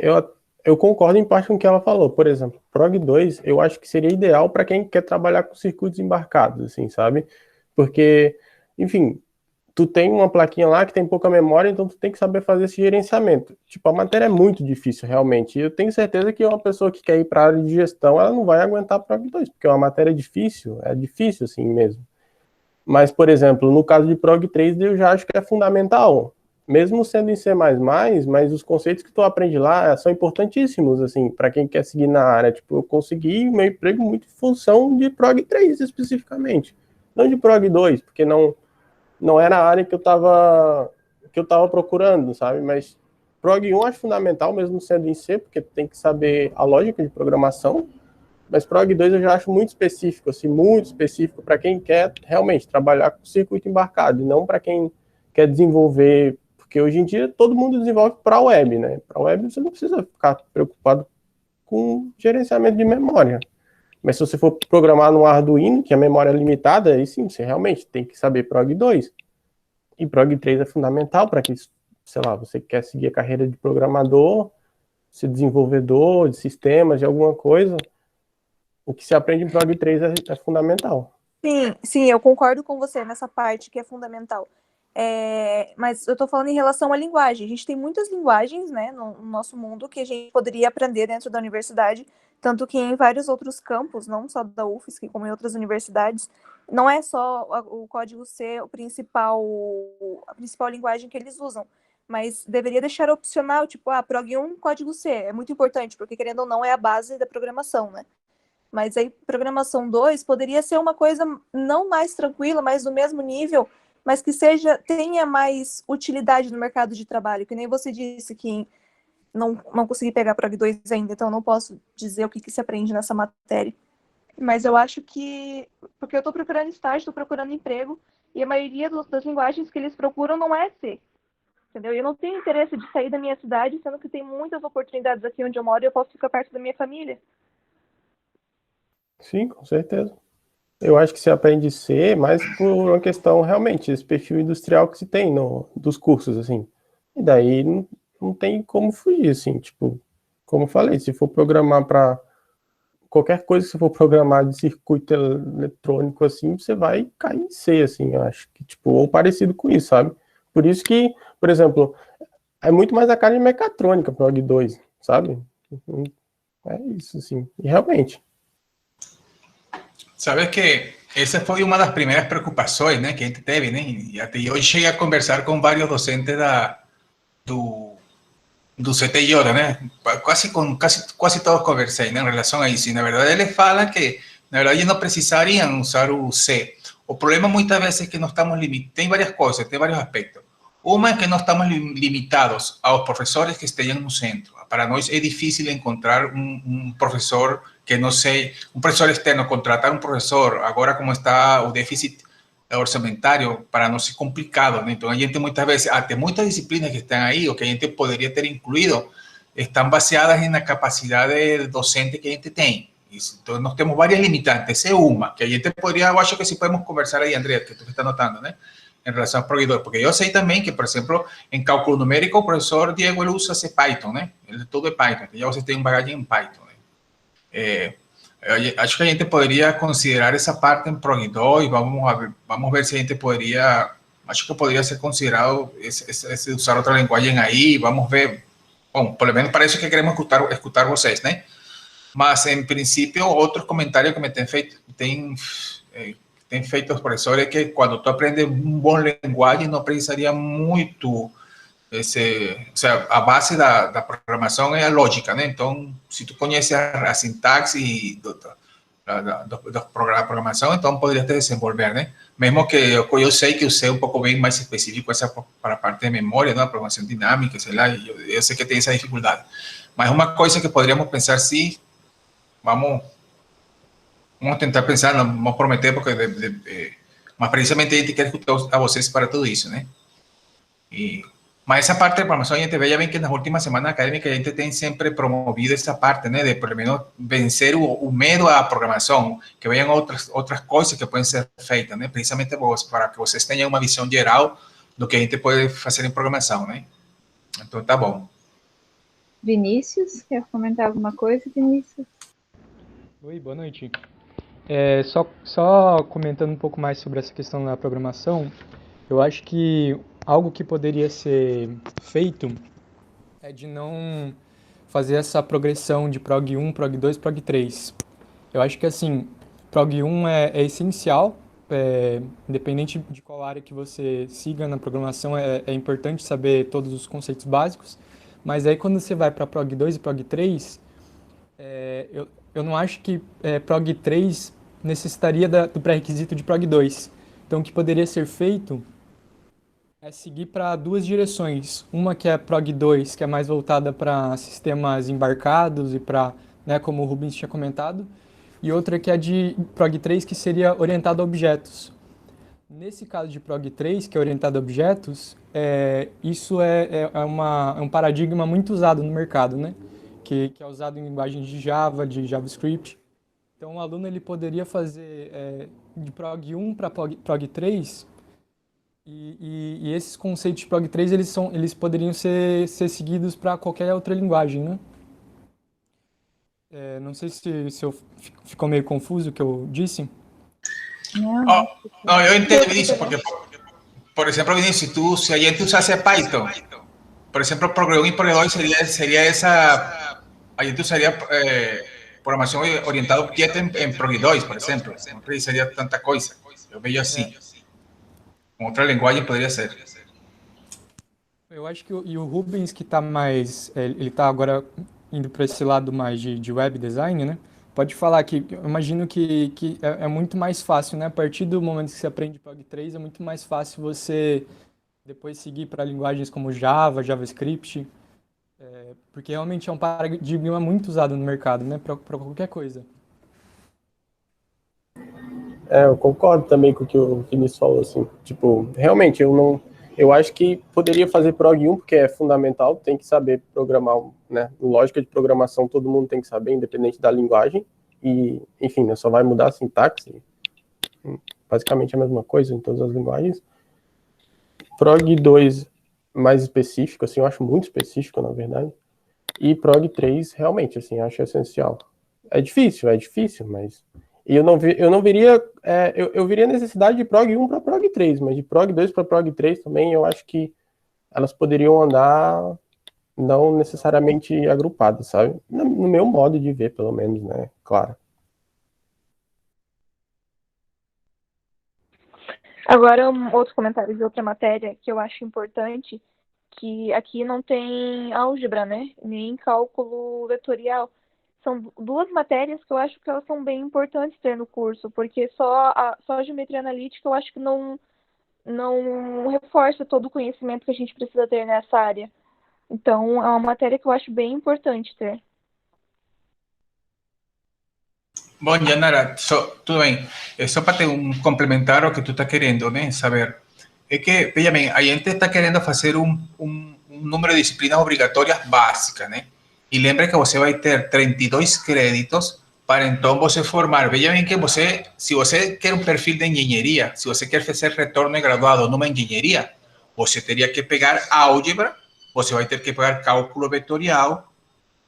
eu concordo em parte com o que ela falou. Por exemplo, Prog 2, eu acho que seria ideal para quem quer trabalhar com circuitos embarcados, assim, sabe? Porque, enfim, tu tem uma plaquinha lá que tem pouca memória, então tu tem que saber fazer esse gerenciamento. Tipo, a matéria é muito difícil, realmente. E eu tenho certeza que uma pessoa que quer ir para a área de gestão, ela não vai aguentar Prog 2, porque é uma matéria difícil, é difícil assim mesmo. Mas, por exemplo, no caso de Prog 3, eu já acho que é fundamental. Mesmo sendo em C++, mas os conceitos que tu aprende lá são importantíssimos, assim, para quem quer seguir na área. Tipo, eu consegui meu emprego muito em função de Prog 3, especificamente. Não de Prog 2, porque não era a área que eu tava procurando, sabe? Mas Prog 1 acho fundamental, mesmo sendo em C, porque tem que saber a lógica de programação. Mas Prog 2 eu já acho muito específico, assim, muito específico para quem quer realmente trabalhar com circuito embarcado, e não para quem quer desenvolver, porque hoje em dia todo mundo desenvolve para a web, né? Para a web você não precisa ficar preocupado com gerenciamento de memória. Mas se você for programar no Arduino, que a memória é limitada, aí sim, você realmente tem que saber Prog 2. E Prog 3 é fundamental para que, sei lá, você quer seguir a carreira de programador, ser desenvolvedor de sistemas, de alguma coisa, o que se aprende em Prog 3 é fundamental. Sim, eu concordo com você nessa parte que é fundamental. Mas eu estou falando em relação à linguagem. A gente tem muitas linguagens, né, no nosso mundo que a gente poderia aprender dentro da universidade, tanto que em vários outros campos, não só da UFSC, como em outras universidades, não é só o código C a principal linguagem que eles usam, mas deveria deixar opcional, tipo, Prog 1, código C. É muito importante, porque querendo ou não é a base da programação, né? Mas aí, programação 2 poderia ser uma coisa não mais tranquila, mas do mesmo nível, mas que tenha mais utilidade no mercado de trabalho. Que nem você disse que não consegui pegar Prog 2 ainda, então não posso dizer o que se aprende nessa matéria. Mas eu acho que, porque eu estou procurando estágio, estou procurando emprego, e a maioria das linguagens que eles procuram não é C. Entendeu? Eu não tenho interesse de sair da minha cidade, sendo que tem muitas oportunidades aqui onde eu moro e eu posso ficar perto da minha família. Sim, com certeza. Eu acho que se aprende C mais por uma questão, realmente, esse perfil industrial que se tem dos cursos, assim. E daí não tem como fugir, assim, tipo, como eu falei, se for programar para qualquer coisa que você for programar de circuito eletrônico, assim, você vai cair em C, assim, eu acho que, tipo, ou parecido com isso, sabe? Por isso que, por exemplo, é muito mais a cara de mecatrônica Prog 2, sabe? É isso, assim, e realmente. Sabes que esa fue una de las primeras preocupaciones, ¿no?, que a gente teve, ¿no? Y até eu cheguei a conversar con varios docentes do CTJ, né? Quase todos conversei, né, em relação a isso. E na verdade eles falam que na verdade eles não precisariam usar o C. O problema muitas vezes é que nós estamos limitados. Tem várias coisas, tem vários aspectos. Uma é que nós estamos limitados aos professores que estejam no centro. Para nós é difícil encontrar um professor que não sei, um professor externo, contratar um professor, agora como está o déficit orçamentário, para nós é complicado, né? Então a gente muitas vezes, até muitas disciplinas que estão aí, ou que a gente poderia ter incluído, estão baseadas na capacidade docente que a gente tem. Então nós temos várias limitantes, essa é uma, que a gente poderia, eu acho que se podemos conversar aí, André, que tu está notando, né? Em relação ao provedor, porque eu sei também que, por exemplo, em cálculo numérico, o professor Diego ele usa esse Python, né? Ele tudo é Python, já você tem bagagem em Python, né? Acho que a gente poderia considerar essa parte em Prog 2, vamos ver se a gente poderia, acho que poderia ser considerado esse usar outra linguagem aí, vamos ver, bom, pelo menos para isso que queremos escutar vocês, né? Mas, em princípio, outros comentários que me tem feito os professores é que quando tu aprende um bom linguagem, não precisaria muito, ou seja, a base da programação é a lógica, né? Então, se tu conhece a sintaxe da programação, então poderia te desenvolver, né? Mesmo que eu sei que o C é um pouco bem mais específico para a parte de memória, né? Programação dinâmica, sei lá, eu sei que tem essa dificuldade. Mas uma coisa que poderíamos pensar, sim, vamos tentar pensar, não vamos prometer, porque mas precisamente a gente quer escutar a vocês para tudo isso, né? Mas essa parte de programação, a gente veja bem que nas últimas semanas acadêmicas a gente tem sempre promovido essa parte, né, de pelo menos vencer o medo à programação, que venham outras coisas que podem ser feitas, né, precisamente para que vocês tenham uma visão geral do que a gente pode fazer em programação, né? Então tá bom. Vinícius, quer comentar alguma coisa, Vinícius? Oi, boa noite. Só comentando um pouco mais sobre essa questão da programação, eu acho que algo que poderia ser feito é de não fazer essa progressão de Prog 1, Prog 2, Prog 3. Eu acho que, assim, Prog 1 é essencial, independente de qual área que você siga na programação, é importante saber todos os conceitos básicos, mas aí quando você vai para Prog 2 e Prog 3, eu não acho que Prog 3 necessitaria do pré-requisito de Prog 2. Então, o que poderia ser feito é seguir para duas direções. Uma que é Prog 2, que é mais voltada para sistemas embarcados e para, né, como o Rubens tinha comentado, e outra que é de Prog 3, que seria orientado a objetos. Nesse caso de Prog 3, que é orientado a objetos, isso é um paradigma muito usado no mercado, né? Que é usado em linguagens de Java, de JavaScript. Então, o aluno ele poderia fazer de Prog 1 para Prog 3, e esses conceitos de Prog 3 eles poderiam ser seguidos para qualquer outra linguagem, né? Não sei se ficou meio confuso o que eu disse. Não, eu entendo, Vinícius, porque, por exemplo, Vinícius, se a gente usasse Python, por exemplo, Prog 1 e Prog 2 seria essa, a gente usaria programação orientada a objetos em Prog 2, por exemplo, não precisaria tanta coisa, eu vejo assim. Com outra linguagem poderia ser. Eu acho que o Rubens, que está mais, ele está agora indo para esse lado mais de web design, né? Pode falar que eu imagino que é muito mais fácil, né? A partir do momento que você aprende Prog 3, é muito mais fácil você depois seguir para linguagens como Java, JavaScript, porque realmente é um paradigma muito usado no mercado, né? Para qualquer coisa. Eu concordo também com o que o Vinícius falou, assim, tipo, realmente, eu acho que poderia fazer prog 1, porque é fundamental, tem que saber programar, né, lógica de programação todo mundo tem que saber, independente da linguagem, e, enfim, né, só vai mudar a sintaxe, basicamente a mesma coisa em todas as linguagens. Prog 2, mais específico, assim, eu acho muito específico, na verdade, e Prog 3, realmente, assim, acho essencial. É difícil, mas... E eu não veria... eu veria a necessidade de Prog 1 para Prog 3, mas de Prog 2 para Prog 3 também, eu acho que elas poderiam andar não necessariamente agrupadas, sabe? No meu modo de ver, pelo menos, né? Claro. Agora, outro comentário de outra matéria que eu acho importante, que aqui não tem álgebra, né? Nem cálculo vetorial. São duas matérias que eu acho que elas são bem importantes ter no curso, porque só a geometria analítica eu acho que não reforça todo o conhecimento que a gente precisa ter nessa área. Então, é uma matéria que eu acho bem importante ter. Bom, Yanara, tudo bem. Só para ter complementar o que tu está querendo, né? Saber. É que, veja bem, a gente está querendo fazer um número de disciplinas obrigatórias básicas, né? E lembra que você vai ter 32 créditos para então você formar. Veja bem que você, se você quer um perfil de engenharia, se você quer fazer retorno de graduado numa engenharia, você teria que pegar álgebra, você vai ter que pegar cálculo vetorial,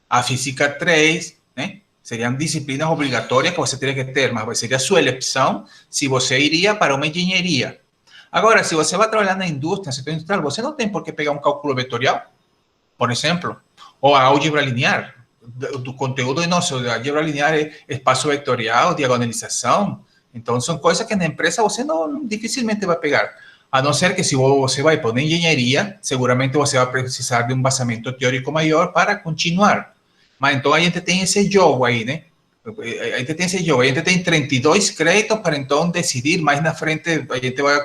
a física 3, né? Seriam disciplinas obrigatórias que você teria que ter, mas seria a sua eleição se você iria para uma engenharia. Agora, se você vai trabalhar na indústria, no setor industrial, você não tem por que pegar um cálculo vetorial, por exemplo, ou a álgebra linear. Do conteúdo nosso, a álgebra linear é espaço vetorial, diagonalização. Então, são coisas que na empresa você não dificilmente vai pegar. A não ser que se você vai para uma engenharia, seguramente você vai precisar de um vazamento teórico maior para continuar. Mas então a gente tem esse jogo aí, né? A gente tem esse jogo, a gente tem 32 créditos para então decidir. Mais na frente a gente vai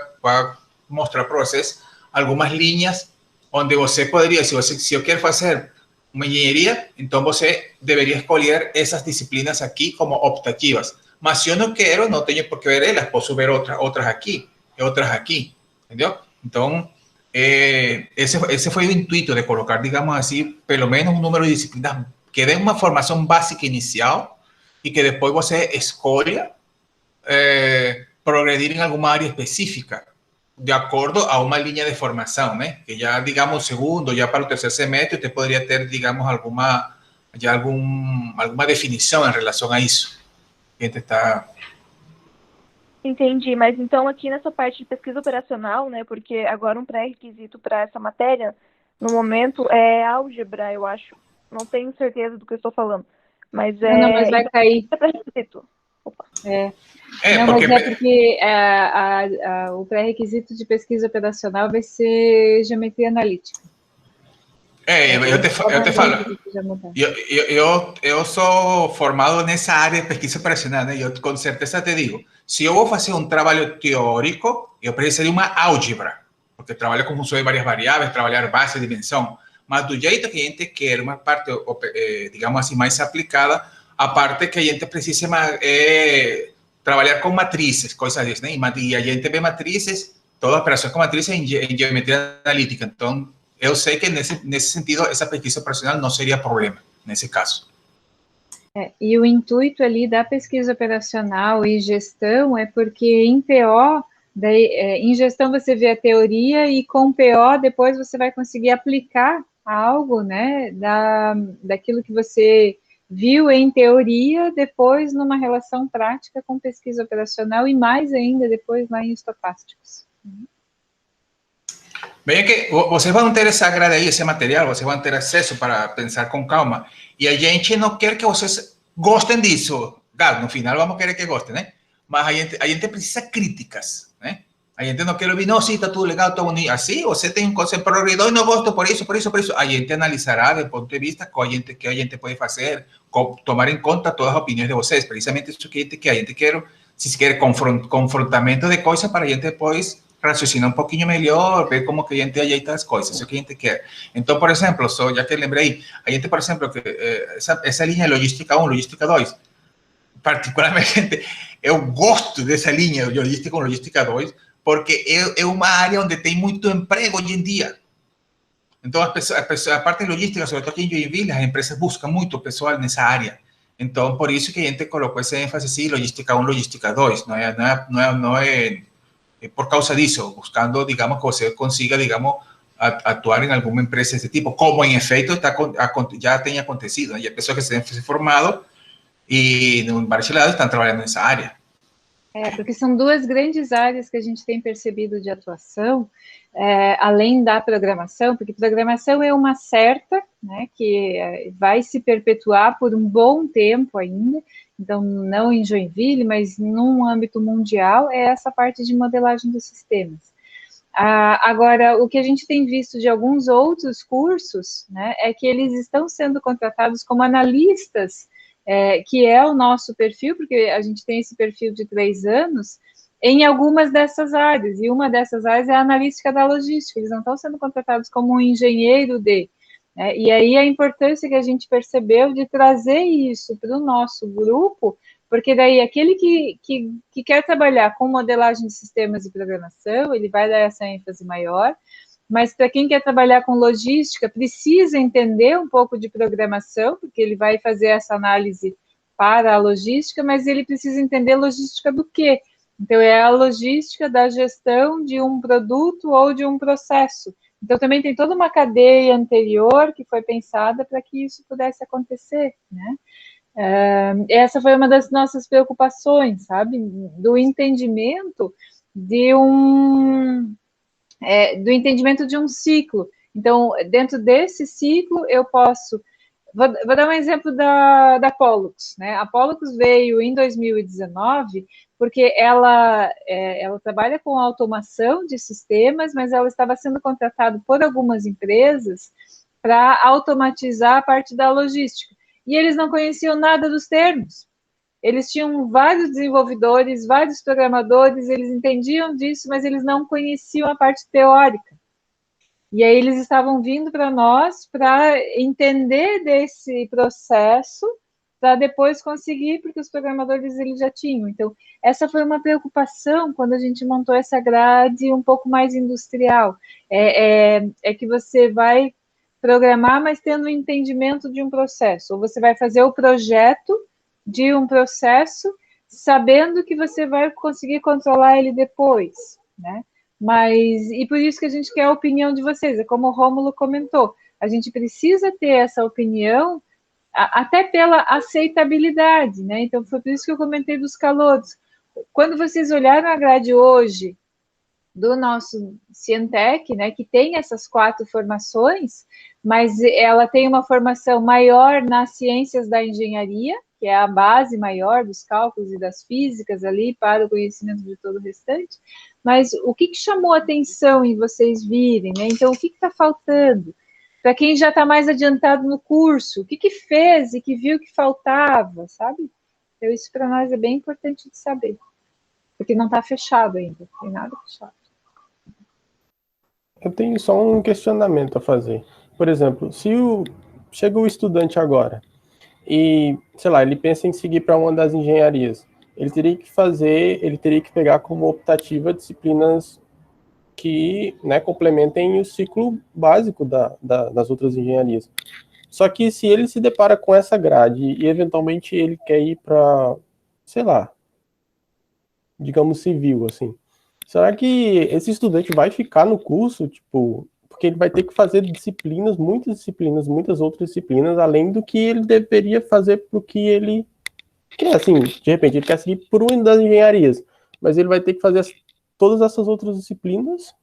mostrar para vocês algumas linhas onde você poderia, se eu quero fazer uma engenharia, então você deveria escolher essas disciplinas aqui como optativas. Mas se eu não quero, não tenho por que ver elas, posso ver outras aqui, entendeu? Então, esse foi o intuito de colocar, digamos assim, pelo menos um número de disciplinas que dê uma formação básica inicial e que depois você escolha progredir em alguma área específica, de acordo a uma linha de formação, né? Que já, digamos, segundo, já para o terceiro semestre, você poderia ter, digamos, alguma definição em relação a isso. A gente está... Entendi, mas então aqui nessa parte de pesquisa operacional, né, porque agora um pré-requisito para essa matéria, no momento, é álgebra, eu acho. Não tenho certeza do que eu estou falando, mas Não, mas vai cair. É pré-requisito. Opa. Não, porque... mas é porque o pré-requisito de pesquisa operacional vai ser geometria analítica. Eu te falo, eu sou formado nessa área de pesquisa operacional, né? Eu com certeza te digo, se eu vou fazer um trabalho teórico, eu preciso de uma álgebra, porque trabalho com funções de várias variáveis, trabalhar base, dimensão, mas do jeito que a gente quer, uma parte, digamos assim, mais aplicada, a parte que a gente precisa trabalhar com matrizes, coisas assim, né? E a gente vê matrizes, toda operação com matrizes em geometria analítica, então... Eu sei que nesse sentido essa pesquisa operacional não seria problema nesse caso. E o intuito ali da pesquisa operacional e gestão é porque em PO, em gestão você vê a teoria e com PO depois você vai conseguir aplicar algo, né, daquilo que você viu em teoria, depois numa relação prática com pesquisa operacional e mais ainda depois lá em estocásticos. Bem que vocês vão ter essa grade aí, esse material, vocês vão ter acesso para pensar com calma. E a gente não quer que vocês gostem disso. Claro, no final vamos querer que gostem, né? Mas a gente precisa críticas, né? A gente não quer ouvir, não, sim, está tudo legal, está bonito. Assim, você tem um conceito progredido e não gosto por isso. A gente analisará do ponto de vista que a gente pode fazer, tomar em conta todas as opiniões de vocês. Precisamente isso que a gente quer, se quer confrontamento de coisas para a gente depois raciocinar um pouquinho melhor, ver como que a gente ajeita as coisas, isso que a gente quer. Então, por exemplo, já que lembrei, a gente, por exemplo, que essa linha de logística 1, logística 2, particularmente, eu gosto dessa linha de logística com logística 2, porque é uma área onde tem muito emprego hoje em dia. Então, a parte de logística, sobre todo aqui em Joinville, as empresas buscam muito pessoal nessa área. Então, por isso que a gente colocou esse ênfase, sim, logística 1, logística 2. Não é por causa disso, buscando, digamos, que você consiga, digamos, atuar em alguma empresa desse tipo, como, em efeito, já tem acontecido. E há pessoas que se formado e, em vários lados, estão trabalhando nessa área. Porque são duas grandes áreas que a gente tem percebido de atuação, além da programação, porque programação é uma certa, né, que vai se perpetuar por um bom tempo ainda, então não em Joinville, mas num âmbito mundial, é essa parte de modelagem dos sistemas. Agora, o que a gente tem visto de alguns outros cursos, né, é que eles estão sendo contratados como analistas, que é o nosso perfil, porque a gente tem esse perfil de 3 anos, em algumas dessas áreas, e uma dessas áreas é a analítica da logística, eles não estão sendo contratados como um engenheiro e aí a importância que a gente percebeu de trazer isso para o nosso grupo, porque daí aquele que quer trabalhar com modelagem de sistemas e programação, ele vai dar essa ênfase maior, mas para quem quer trabalhar com logística, precisa entender um pouco de programação, porque ele vai fazer essa análise para a logística, mas ele precisa entender logística do quê? Então, é a logística da gestão de um produto ou de um processo. Então, também tem toda uma cadeia anterior que foi pensada para que isso pudesse acontecer, né? Essa foi uma das nossas preocupações, sabe? Do entendimento do entendimento de um ciclo. Então, dentro desse ciclo, eu posso... Vou dar um exemplo da Pollux, né? A Pollux veio em 2019 porque ela trabalha com automação de sistemas, mas ela estava sendo contratada por algumas empresas para automatizar a parte da logística. E eles não conheciam nada dos termos. Eles tinham vários desenvolvedores, vários programadores, eles entendiam disso, mas eles não conheciam a parte teórica. E aí eles estavam vindo para nós para entender desse processo, para depois conseguir, porque os programadores eles já tinham. Então, essa foi uma preocupação quando a gente montou essa grade um pouco mais industrial. É que você vai programar, mas tendo um entendimento de um processo. Ou você vai fazer o projeto de um processo, sabendo que você vai conseguir controlar ele depois, né? E por isso que a gente quer a opinião de vocês, é como o Rômulo comentou, a gente precisa ter essa opinião, até pela aceitabilidade, né? Então, foi por isso que eu comentei dos calouros. Quando vocês olharam a grade hoje do nosso Cientec, né, que tem essas 4 formações, mas ela tem uma formação maior nas ciências da engenharia, que é a base maior dos cálculos e das físicas ali para o conhecimento de todo o restante, mas o que chamou a atenção em vocês virem, né? Então, o que está faltando? Para quem já está mais adiantado no curso, o que fez e que viu que faltava, sabe? Então, isso para nós é bem importante de saber, porque não está fechado ainda, não tem nada fechado. Eu tenho só um questionamento a fazer. Por exemplo, se chega o estudante agora e, sei lá, ele pensa em seguir para uma das engenharias, ele teria que pegar como optativa disciplinas que, né, complementem o ciclo básico das outras engenharias. Só que se ele se depara com essa grade e eventualmente ele quer ir para, sei lá, digamos civil, assim, será que esse estudante vai ficar no curso, tipo, porque ele vai ter que fazer muitas outras disciplinas, além do que ele deveria fazer pro que ele quer, assim, de repente ele quer seguir por uma das engenharias, mas ele vai ter que fazer todas essas outras disciplinas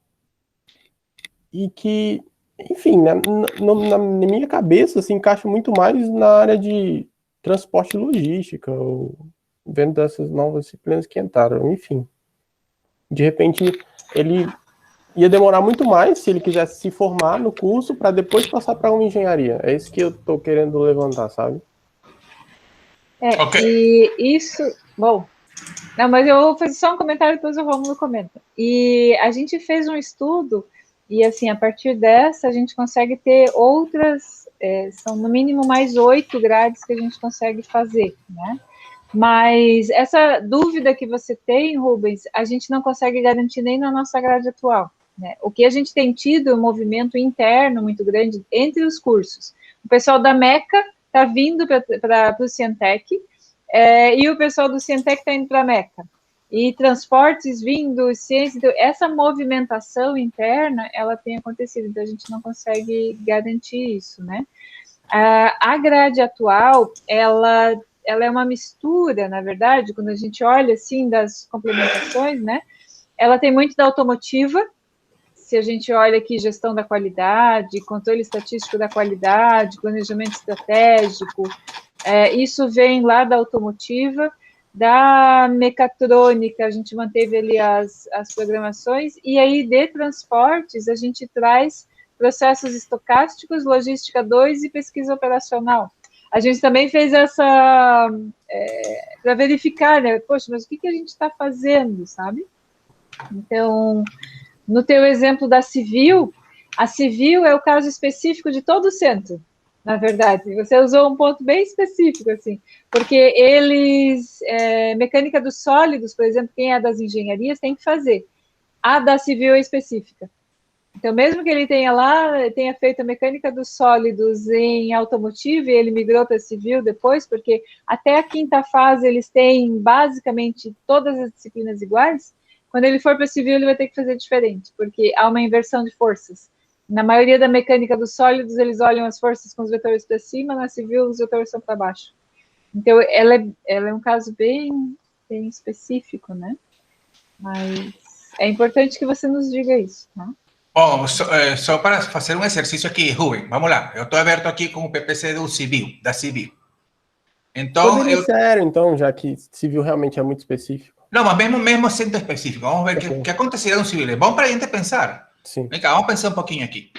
e que, enfim, na minha cabeça, se encaixa muito mais na área de transporte e logística, ou vendo dessas novas disciplinas que entraram, enfim. De repente, ele ia demorar muito mais se ele quisesse se formar no curso para depois passar para uma engenharia. É isso que eu estou querendo levantar, sabe? Okay. E isso... Bom, não, mas eu vou fazer só um comentário, depois o Rômulo comenta. E a gente fez um estudo, e assim, a partir dessa, a gente consegue ter outras... são no mínimo mais 8 grades que a gente consegue fazer, né? Mas essa dúvida que você tem, Rubens, a gente não consegue garantir nem na nossa grade atual, né? O que a gente tem tido é um movimento interno muito grande entre os cursos. O pessoal da Meca está vindo para o Cientec, e o pessoal do Cientec está indo para a Meca. E transportes vindo, ciência, então, essa movimentação interna, ela tem acontecido, então a gente não consegue garantir isso, né? A grade atual, ela é uma mistura, na verdade, quando a gente olha, assim, das complementações, né? Ela tem muito da automotiva, se a gente olha aqui gestão da qualidade, controle estatístico da qualidade, planejamento estratégico, isso vem lá da automotiva. Da mecatrônica, a gente manteve ali as programações, e aí de transportes a gente traz processos estocásticos, logística 2 e pesquisa operacional. A gente também fez essa, para verificar, né? Poxa, mas o que a gente está fazendo, sabe? Então, no teu exemplo da Civil, a Civil é o caso específico de todo o centro, na verdade. Você usou um ponto bem específico, assim, porque eles, mecânica dos sólidos, por exemplo, quem é das engenharias tem que fazer. A da Civil é específica. Então, mesmo que ele tenha feito a mecânica dos sólidos em automotivo, e ele migrou para Civil depois, porque até a quinta fase eles têm basicamente todas as disciplinas iguais, quando ele for para Civil ele vai ter que fazer diferente, porque há uma inversão de forças. Na maioria da mecânica dos sólidos, eles olham as forças com os vetores para cima, na Civil os vetores são para baixo. Então, ela é um caso bem específico, né? Mas é importante que você nos diga isso, tá? Bom, só para fazer um exercício aqui, Rubem, vamos lá. Eu estou aberto aqui com o PPC da Civil. Então, Poderia ser aéreo, então, já que Civil realmente é muito específico. Não, mas mesmo sendo específico, vamos ver o que aconteceria no Civil. É bom para a gente pensar. Sim. Vem cá, vamos pensar um pouquinho aqui.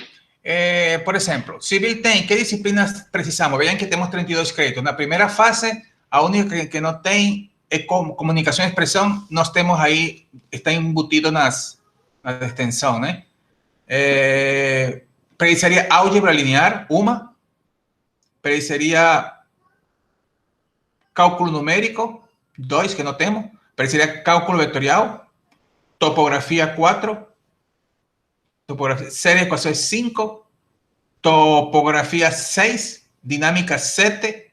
Por exemplo, Civil tem, que disciplinas precisamos? Vejam que temos 32 créditos. Na primeira fase, a única que não tem é comunicação e expressão, nós temos aí, está embutido na extensão, né? Precisaria álgebra linear, uma. Precisaria cálculo numérico, 2, que não temos. Precisaria cálculo vetorial, topografia 4, série de equações 5, topografia 6, dinámica 7,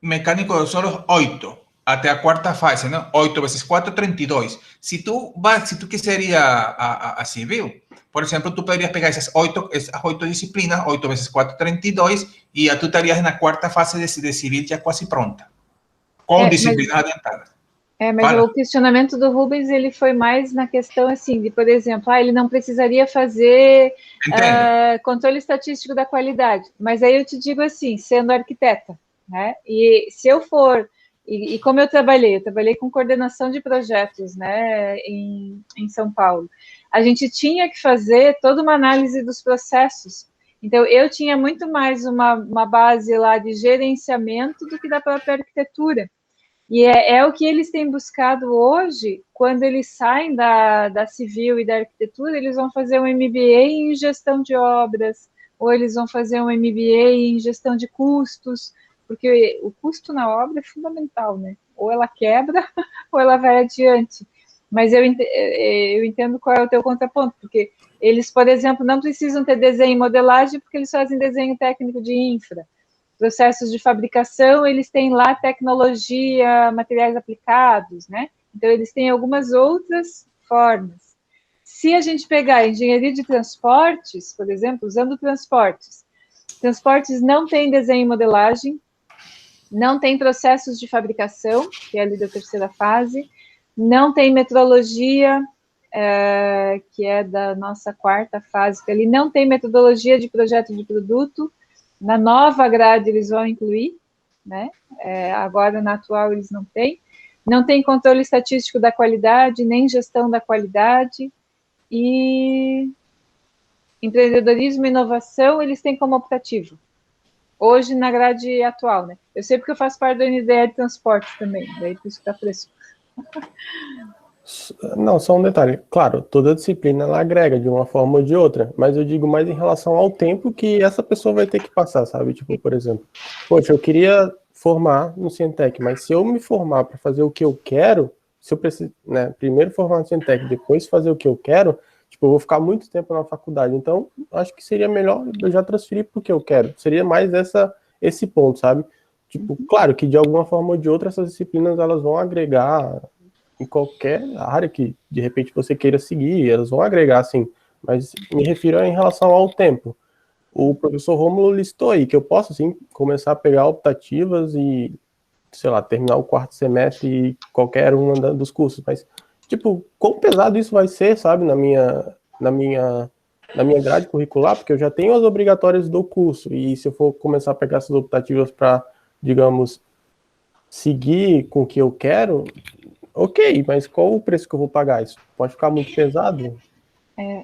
mecânico dos solos 8, até a quarta fase, né? 8 vezes 4, 32. Se tu quisieras a Civil, por exemplo, tu poderias pegar essas 8 disciplinas, 8 vezes 4, 32, e tu estarias na quarta fase de Civil já quase pronta, com disciplinas adiantadas. Mas o questionamento do Rubens, ele foi mais na questão, assim, de, por exemplo, ele não precisaria fazer controle estatístico da qualidade. Mas aí eu te digo assim, sendo arquiteta, né? E se eu for... E como eu trabalhei com coordenação de projetos, né, em São Paulo. A gente tinha que fazer toda uma análise dos processos. Então, eu tinha muito mais uma base lá de gerenciamento do que da própria arquitetura. E é o que eles têm buscado hoje, quando eles saem da civil e da arquitetura, eles vão fazer um MBA em gestão de obras, ou eles vão fazer um MBA em gestão de custos, porque o custo na obra é fundamental, né? Ou ela quebra, ou ela vai adiante. Mas eu entendo qual é o teu contraponto, porque eles, por exemplo, não precisam ter desenho e modelagem, porque eles fazem desenho técnico de infra. Processos de fabricação, eles têm lá tecnologia, materiais aplicados, né? Então, eles têm algumas outras formas. Se a gente pegar engenharia de transportes, por exemplo, usando transportes não tem desenho e modelagem, não tem processos de fabricação, que é ali da terceira fase, não tem metrologia, que é da nossa quarta fase, que ali não tem metodologia de projeto de produto. Na nova grade eles vão incluir, né? Agora na atual eles não têm. Não tem controle estatístico da qualidade, nem gestão da qualidade. E empreendedorismo e inovação eles têm como optativo. Hoje na grade atual, né? Eu sei porque eu faço parte da NDE de transporte também, daí por isso que está fresco. Não, só um detalhe. Claro, toda disciplina ela agrega de uma forma ou de outra, mas eu digo mais em relação ao tempo que essa pessoa vai ter que passar, sabe? Tipo, por exemplo, poxa, eu queria formar no Cientec, mas se eu me formar para fazer o que eu quero, se eu preciso, né, primeiro formar no Cientec, depois fazer o que eu quero, tipo, eu vou ficar muito tempo na faculdade. Então, acho que seria melhor eu já transferir para o que eu quero. Seria mais esse ponto, sabe? Tipo, claro que de alguma forma ou de outra essas disciplinas elas vão agregar em qualquer área que de repente você queira seguir, elas vão agregar, assim, mas me refiro em relação ao tempo. O professor Rômulo listou aí que eu posso, assim, começar a pegar optativas e, sei lá, terminar o 4º semestre e qualquer um dos cursos, mas, tipo, quão pesado isso vai ser, sabe, na minha grade curricular, porque eu já tenho as obrigatórias do curso, e se eu for começar a pegar essas optativas para, digamos, seguir com o que eu quero, ok, mas qual o preço que eu vou pagar? Isso pode ficar muito pesado?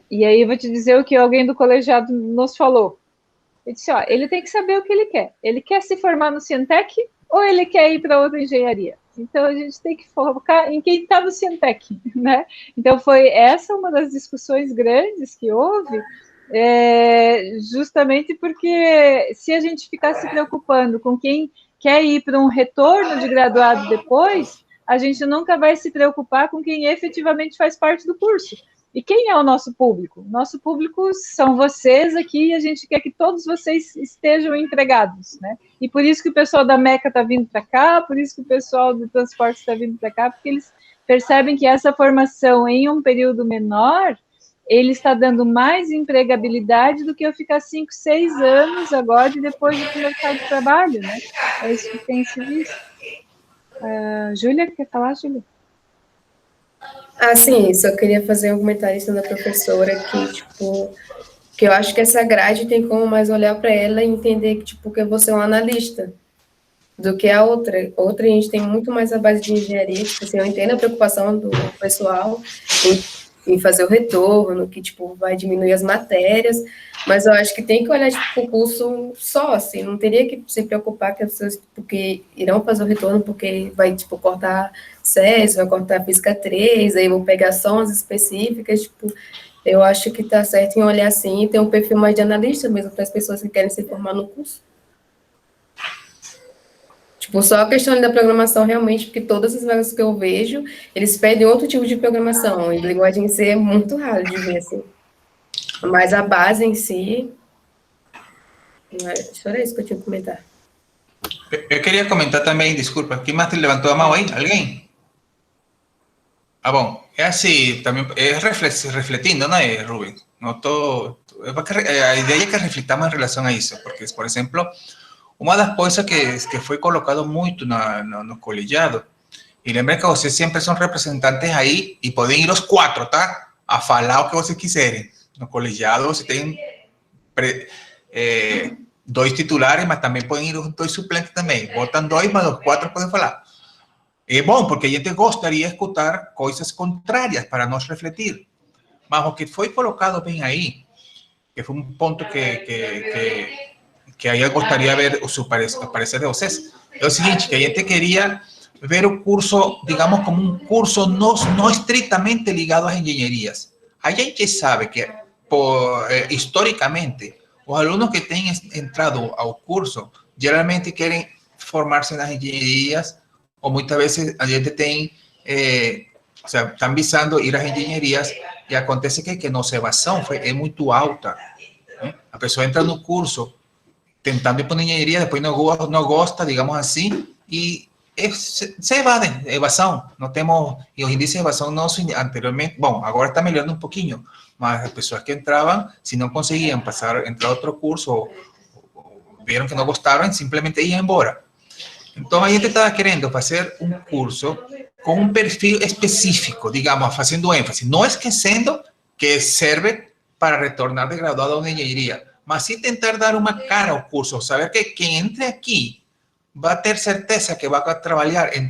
E aí eu vou te dizer o que alguém do colegiado nos falou. Ele disse, ó, ele tem que saber o que ele quer. Ele quer se formar no Cientec ou ele quer ir para outra engenharia? Então, a gente tem que focar em quem está no Cientec, né? Então, foi essa uma das discussões grandes que houve, justamente porque se a gente ficar se preocupando com quem quer ir para um retorno de graduado depois, a gente nunca vai se preocupar com quem efetivamente faz parte do curso. E quem é o nosso público? Nosso público são vocês aqui e a gente quer que todos vocês estejam empregados, né? E por isso que o pessoal da Meca está vindo para cá, por isso que o pessoal do transporte está vindo para cá, porque eles percebem que essa formação em um período menor, ele está dando mais empregabilidade do que eu ficar 5, 6 anos agora e depois ir para o mercado de trabalho, né? É isso que tem se visto. Júlia, quer falar, Júlia? Sim, só queria fazer um comentário em cima da professora que, tipo, que eu acho que essa grade tem como mais olhar para ela e entender que, tipo, que eu vou ser um analista do que a outra. Outra, a gente tem muito mais a base de engenharia, tipo assim, eu entendo a preocupação do pessoal em fazer o retorno, que, tipo, vai diminuir as matérias, mas eu acho que tem que olhar, tipo, o curso só, assim, não teria que se preocupar que as pessoas, porque irão fazer o retorno porque vai, tipo, cortar SES, vai cortar Física 3, aí vão pegar só as específicas, tipo, eu acho que tá certo em olhar assim e ter um perfil mais de analista mesmo para as pessoas que querem se formar no curso. Tipo, só a questão da programação, realmente, porque todas as vagas que eu vejo, eles pedem outro tipo de programação, e linguagem em C é muito raro de ver, assim. Mas a base em si... Só era isso que eu tinha que comentar. Eu queria comentar também, desculpa, quem mais te levantou a mão aí? Alguém? Bom, é assim, também, é refletindo, né, Rubem? A ideia é que reflitamos em relação a isso, porque, por exemplo, uma das coisas que foi colocado muito no colegiado, e lembrem que vocês sempre são representantes aí e podem ir os 4, tá? A falar o que vocês quiserem. No colegiado você tem 2 titulares, mas também podem ir os 2 suplentes também. Votam 2, mas os 4 podem falar. É bom, porque a gente gostaria de escutar coisas contrárias para nós refletir. Mas o que foi colocado bem aí, que foi um ponto que aí eu gostaria de ver o parecer de vocês, é o seguinte, que a gente queria ver o curso, digamos, como um curso não estritamente ligado às engenharias. A gente sabe que, historicamente, os alunos que têm entrado ao curso, geralmente querem formar-se nas engenharias, ou muitas vezes a gente tem, o sea, estão visando ir às engenharias, e acontece que a nossa evasão é muito alta. Né? A pessoa entra no curso tentando ir para engenharia, depois não gosta, digamos assim, e se evadem, evasão. Não temos, e os índices de evasão nosso anteriormente, bom, agora está melhorando um pouquinho, mas as pessoas que entravam, se não conseguiam entrar a outro curso, ou viram que não gostaram, simplesmente iam embora. Então, a gente estava querendo fazer um curso com um perfil específico, digamos, fazendo ênfase, não esquecendo que serve para retornar de graduado a uma engenharia, mas sim tentar dar uma cara ao curso, saber que quem entre aqui vai ter certeza que vai trabalhar em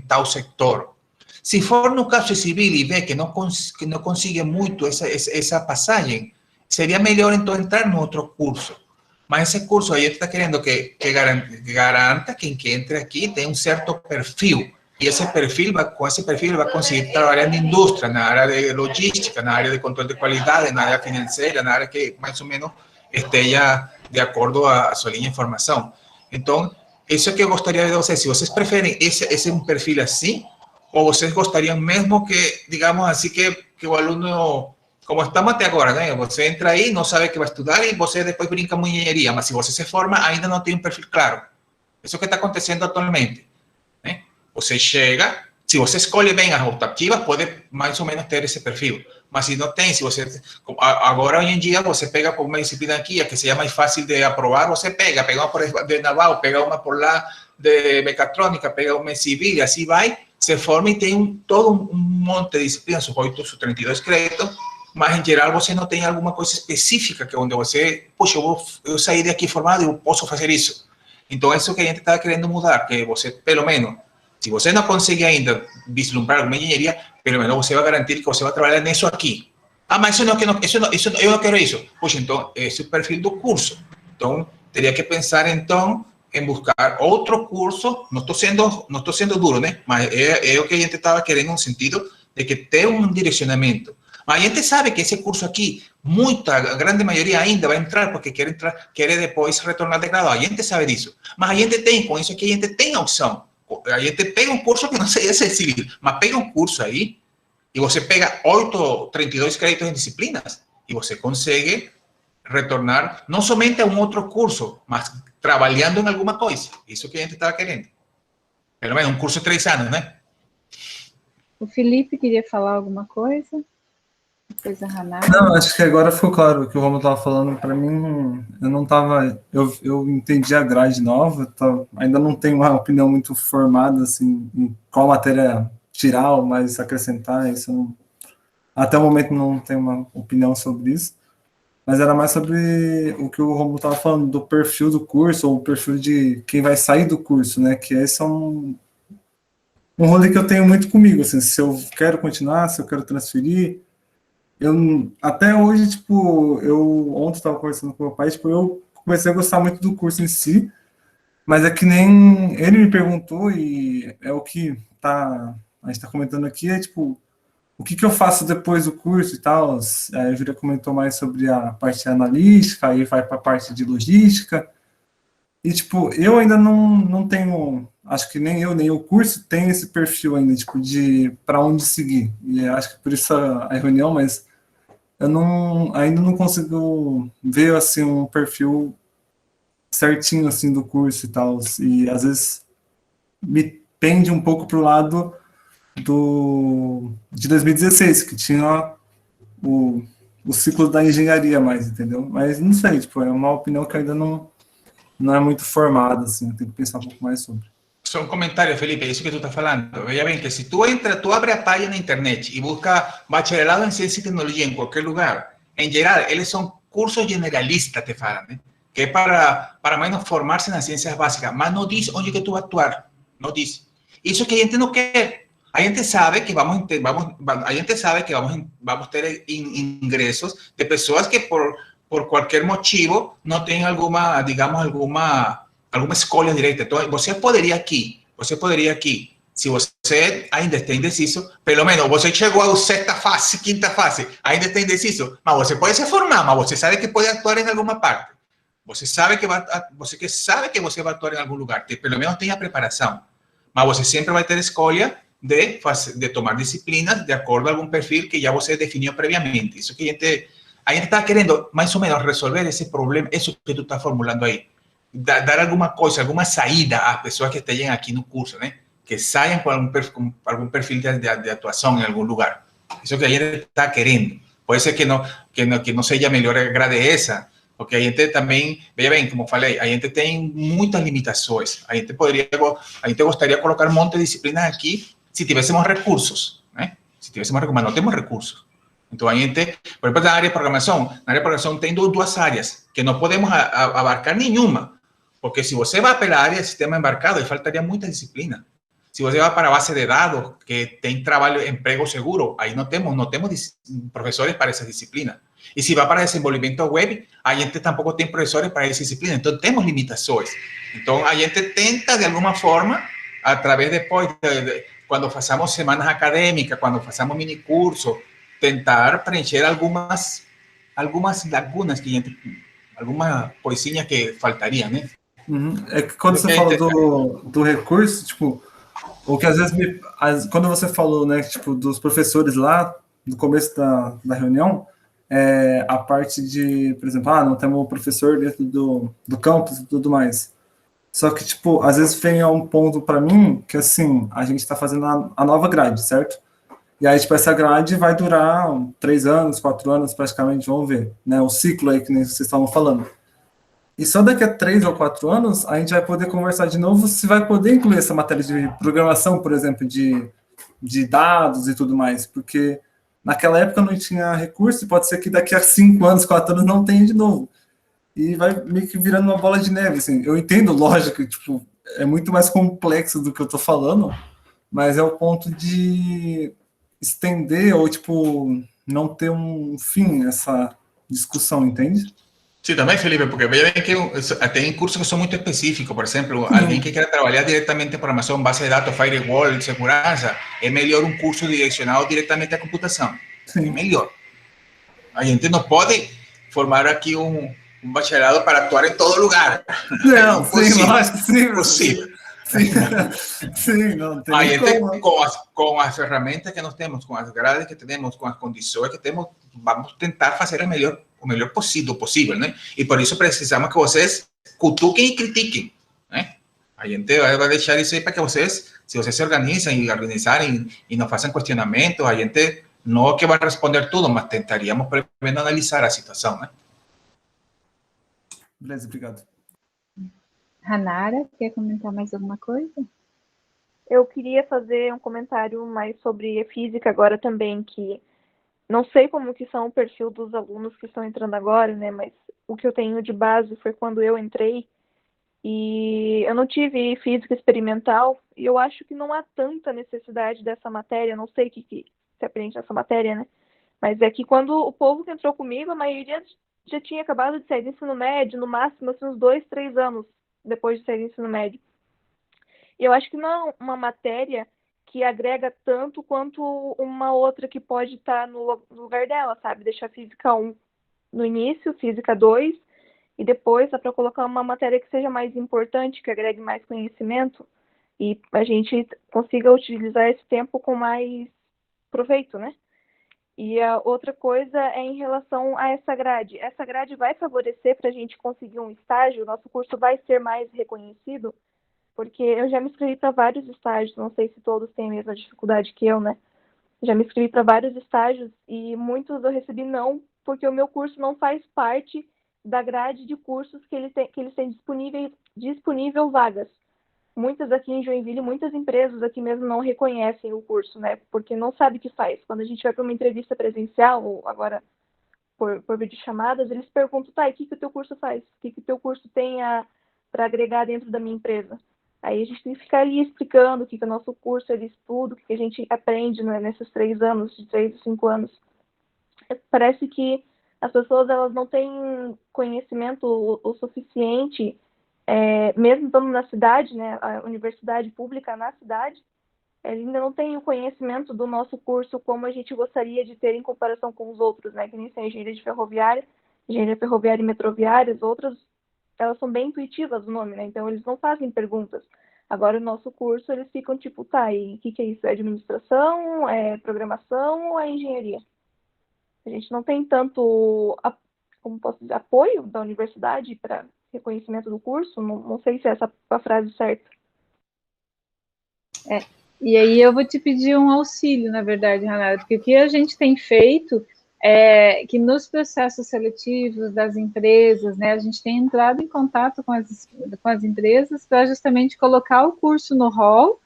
tal sector. Se for no caso civil e ver que não consigue muito essa passagem, seria melhor então entrar no outro curso. Mas esse curso aí está querendo que garanta que quem entre aqui tem um certo perfil. E com esse perfil vai conseguir trabalhar na indústria, na área de logística, na área de controle de qualidade, na área financeira, na área que mais ou menos esteja de acordo a sua linha de formação. Então, isso é que eu gostaria de vocês. Se vocês preferem esse um perfil assim, ou vocês gostariam mesmo que, digamos assim, que o aluno, como estamos até agora, né? Você entra aí, não sabe que vai estudar e você depois brinca com engenharia, mas se você se forma, ainda não tem um perfil claro. Isso é o que está acontecendo atualmente, né? Você chega, se você escolhe bem as optativas, pode mais ou menos ter esse perfil. Mas se não tem, se você... Agora, hoje em dia, você pega por uma disciplina aqui, a que seja mais fácil de aprovar, você pega uma por de naval, pega uma por lá de mecatrônica, pega uma civil, e assim vai, se forma e tem todo um monte de disciplinas, os 8, os 32 créditos, mas, em geral, você não tem alguma coisa específica que onde você, poxa, eu saí daqui formado e eu posso fazer isso. Então, é isso que a gente está querendo mudar, que você, pelo menos, se você não consegue ainda vislumbrar uma engenharia, pelo menos você vai garantir que você vai trabalhar nisso aqui. Ah, mas eu não quero isso. Poxa, então, esse é o perfil do curso. Então, teria que pensar, então, em buscar outro curso. Não estou sendo duro, né? Mas é o que a gente estava querendo, no sentido de que ter um direcionamento. Mas a gente sabe que esse curso aqui, a grande maioria ainda vai entrar porque quer depois retornar de graduado. A gente sabe disso. Mas a gente tem, com isso aqui, a gente tem a opção. A gente pega um curso que não seria civil, mas pega um curso aí e você pega 32 créditos em disciplinas e você consegue retornar não somente a um outro curso, mas trabalhando em alguma coisa. Isso que a gente estava querendo. Pelo menos um curso de 3 anos, né? O Felipe queria falar alguma coisa? Depois a Haná. Não, acho que agora ficou claro o que o Romulo estava falando. Para mim, eu não estava... Eu entendi a grade nova, ainda não tenho uma opinião muito formada, assim, em qual matéria tirar ou mais acrescentar. Isso não, até o momento não tenho uma opinião sobre isso. Mas era mais sobre o que o Romulo estava falando, do perfil do curso, ou o perfil de quem vai sair do curso, né? Que esse é um rolê que eu tenho muito comigo, assim, se eu quero continuar, se eu quero transferir. Até hoje, tipo, ontem estava conversando com meu pai, tipo, eu comecei a gostar muito do curso em si, mas é que nem ele me perguntou, e é o que a gente está comentando aqui, é tipo, o que eu faço depois do curso e tal. A Júlia comentou mais sobre a parte analítica, aí vai para a parte de logística, e tipo, eu ainda não tenho, acho que nem eu, nem o curso tem esse perfil ainda, tipo, de para onde seguir, e acho que por isso a reunião, mas eu ainda não consigo ver, assim, um perfil certinho, assim, do curso e tal, e às vezes me pende um pouco para o lado de 2016, que tinha o ciclo da engenharia mais, entendeu? Mas não sei, tipo, é uma opinião que ainda não é muito formada, assim, eu tenho que pensar um pouco mais sobre. Só um comentário, Felipe, isso que tu está falando. Veja bem que se tu abre a página na internet e busca bacharelado em ciência e tecnologia em qualquer lugar, em geral, eles são cursos generalistas, te falam, né? Que é para menos formarse nas ciências básicas, mas não diz onde que tu vai atuar, não diz. Isso que a gente não quer. A gente sabe que vamos ter ingressos de pessoas que por qualquer motivo não têm alguma escolha direita. Então, você poderia aqui, se você ainda está indeciso, pelo menos você chegou à sexta fase, quinta fase, ainda está indeciso, mas você pode se formar, mas você sabe que pode atuar em alguma parte. Você sabe que você vai atuar em algum lugar, que pelo menos tenha preparação, mas você sempre vai ter escolha de tomar disciplinas de acordo a algum perfil que já você definiu previamente. Isso que a gente está querendo mais ou menos resolver esse problema, isso que tu está formulando aí. Dar alguma coisa, alguma saída às pessoas que estejam aqui no curso, né? Que saiam com algum perfil de atuação em algum lugar. Isso que a gente está querendo. Pode ser que não seja melhor a grade essa, porque a gente também, veja bem, como falei, a gente tem muitas limitações. A gente gostaria de colocar um monte de disciplinas aqui se tivéssemos recursos, né? Mas não temos recursos. Então, a gente, por exemplo, na área de programação tem duas áreas que não podemos abarcar nenhuma, porque se você vai pela área de sistema embarcado, aí faltaria muita disciplina. Se você vai para a base de dados, que tem trabalho, emprego seguro, aí não temos professores para essa disciplina. E se vai para desenvolvimento web, a gente tampouco tem professores para essa disciplina, então temos limitações. Então, a gente tenta, de alguma forma, através depois, quando façamos semanas acadêmicas, quando façamos minicurso, tentar preencher algumas lagunas que alguma coisinha que faltaria, né? É que quando você fala do recurso, tipo, o que às vezes quando você falou, né, tipo, dos professores lá, no começo da reunião, a parte de, por exemplo, não temos um professor dentro do campus e tudo mais. Só que, tipo, às vezes vem a um ponto para mim que, assim, a gente está fazendo a nova grade, certo? E aí, tipo, essa grade vai durar 3 anos, 4 anos, praticamente, vamos ver, né? O ciclo aí que nem vocês estavam falando. E só daqui a 3 ou 4 anos, a gente vai poder conversar de novo se vai poder incluir essa matéria de programação, por exemplo, de dados e tudo mais, porque naquela época não tinha recurso e pode ser que daqui a 5 anos, 4 anos não tenha de novo. E vai meio que virando uma bola de neve, assim. Eu entendo, lógico, tipo, é muito mais complexo do que eu tô falando, mas é o ponto de estender ou, tipo, não ter um fim essa discussão, entende? Sí, también, Felipe, porque vean que tem cursos que son muy específicos. Por ejemplo, alguien que quiera trabajar directamente en programación, base de datos, firewall, seguridad, es mejor un curso direccionado directamente a computación. Sim. Es mejor. A gente no puede formar aquí un bacharelado para actuar en todo lugar. Não, sim, lógico, sim. Impossível. Sim, não tem A gente, como. com as ferramentas que nós temos, com as grades que temos, com as condições que temos, vamos tentar fazer o melhor possível, né? E por isso precisamos que vocês cutuquem e critiquem, né? A gente vai deixar isso aí para que vocês, se vocês se organizem e organizarem e não façam questionamentos, a gente não é que vai responder tudo, mas tentaríamos pelo menos analisar a situação, né? Beleza, obrigado. Hanara, quer comentar mais alguma coisa? Eu queria fazer um comentário mais sobre física agora também, que não sei como que são o perfil dos alunos que estão entrando agora, né, mas o que eu tenho de base foi quando eu entrei e eu não tive física experimental e eu acho que não há tanta necessidade dessa matéria, não sei o que se aprende nessa matéria, né, mas é que quando o povo que entrou comigo, a maioria já tinha acabado de sair do ensino médio, no máximo assim, uns 2, 3 anos depois de sair do ensino médio. E eu acho que não é uma matéria que agrega tanto quanto uma outra que pode estar no lugar dela, sabe? Deixar física 1 no início, física 2, e depois dá para colocar uma matéria que seja mais importante, que agregue mais conhecimento, e a gente consiga utilizar esse tempo com mais proveito, né? E a outra coisa é em relação a essa grade. Essa grade vai favorecer para a gente conseguir um estágio, o nosso curso vai ser mais reconhecido, porque eu já me inscrevi para vários estágios, não sei se todos têm a mesma dificuldade que eu, né? Já me inscrevi para vários estágios e muitos eu recebi não, porque o meu curso não faz parte da grade de cursos que eles têm disponível vagas. Muitas aqui em Joinville, muitas empresas aqui mesmo não reconhecem o curso, né? Porque não sabe o que faz. Quando a gente vai para uma entrevista presencial, ou agora por videochamadas, eles perguntam, tá, e o que o teu curso faz? O que o teu curso tem para agregar dentro da minha empresa? Aí a gente tem que ficar ali explicando o que o nosso curso ele estuda, o que a gente aprende, né, nesses 3 anos, de 3 a 5 anos. Parece que as pessoas elas não têm conhecimento o suficiente, mesmo estando na cidade, né, a universidade pública na cidade, ainda não tem o conhecimento do nosso curso como a gente gostaria de ter em comparação com os outros, né, que nem a engenharia ferroviária e metroviária, as outras elas são bem intuitivas o nome, né? Então eles não fazem perguntas. Agora o nosso curso eles ficam tipo, tá, e o que é isso? É administração, é programação ou é engenharia? A gente não tem tanto, como posso dizer, apoio da universidade para reconhecimento do curso. Não sei se é essa a frase certa. E aí eu vou te pedir um auxílio, na verdade, Renata, porque o que a gente tem feito é que nos processos seletivos das empresas, né, a gente tem entrado em contato com as empresas para justamente colocar o curso no hall,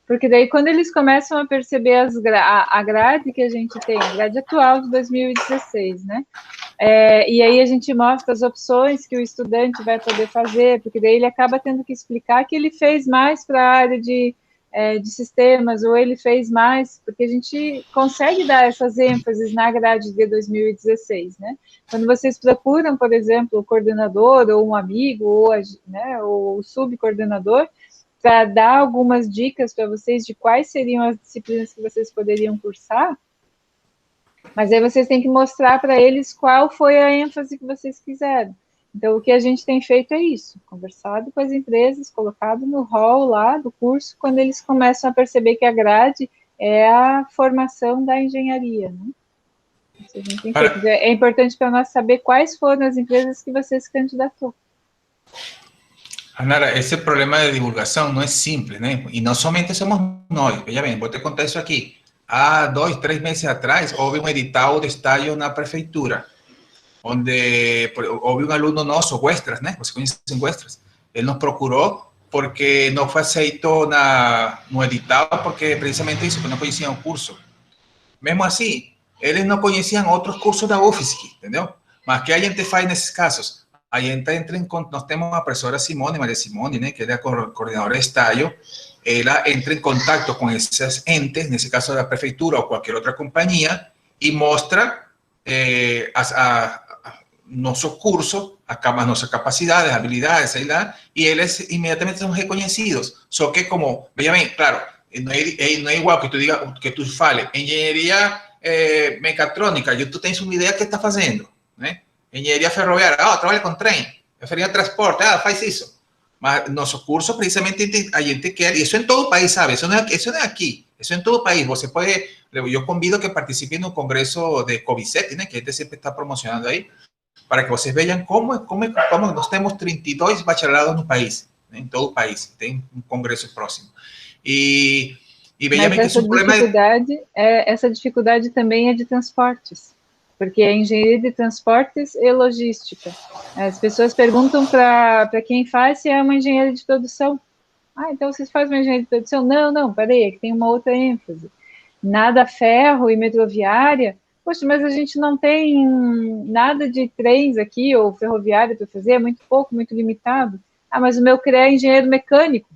porque daí quando eles começam a perceber a grade que a gente tem, a grade atual de 2016, né, e aí a gente mostra as opções que o estudante vai poder fazer, porque daí ele acaba tendo que explicar que ele fez mais para a área de sistemas, ou ele fez mais, porque a gente consegue dar essas ênfases na grade de 2016, né? Quando vocês procuram, por exemplo, o coordenador, ou um amigo, ou o subcoordenador, para dar algumas dicas para vocês de quais seriam as disciplinas que vocês poderiam cursar, mas aí vocês têm que mostrar para eles qual foi a ênfase que vocês quiseram. Então, o que a gente tem feito é isso, conversado com as empresas, colocado no hall lá do curso, quando eles começam a perceber que a grade é a formação da engenharia, né? Isso a gente tem feito. É importante para nós saber quais foram as empresas que você se candidatou. Nara, esse problema de divulgação não é simples, né? E não somente somos nós. Veja bem, vou te contar isso aqui. Há 2, 3 meses atrás, houve um edital de estágio na prefeitura, onde houve um aluno nosso, Westras, né? Você conhece Westras? Ele nos procurou porque não foi aceito no edital, porque precisamente isso, porque não conheciam o curso. Mesmo assim, eles não conheciam outros cursos da UFSC, entendeu? Mas o que a gente faz nesses casos? A gente entra em contato, nós temos uma professora Simone, Maria Simone, né, que é a coordenadora de estágio, ela entra em contato com esses entes, nesse caso da prefeitura ou qualquer outra companhia, e mostra nosso curso, as nossas capacidades, habilidades, sei lá, e eles imediatamente são reconhecidos. Só que como, veja bem, claro, não é igual que tu diga, que tu fale, engenharia mecatrônica, tu tens uma ideia que está fazendo, né? Engenharia ferroviária, trabalha com trem, engenharia de transporte, faz isso. Mas nosso curso, precisamente, a gente quer, e isso em todo o país, sabe? Isso não é aqui, isso em todo o país. Você pode, eu convido que participe no congresso de COVISET, né? Que a gente sempre está promocionando aí, para que vocês vejam como nós temos 32 bacharelados no país, né? Em todo o país, tem um congresso próximo. E veja bem que esse problema essa dificuldade também é de transportes, porque é engenharia de transportes e logística. As pessoas perguntam para quem faz se é uma engenharia de produção. Então vocês fazem uma engenharia de produção? Não, peraí, é que tem uma outra ênfase. Nada ferro e metroviária. Poxa, mas a gente não tem nada de trens aqui, ou ferroviária para fazer, é muito pouco, muito limitado. Mas o meu CREA é engenheiro mecânico.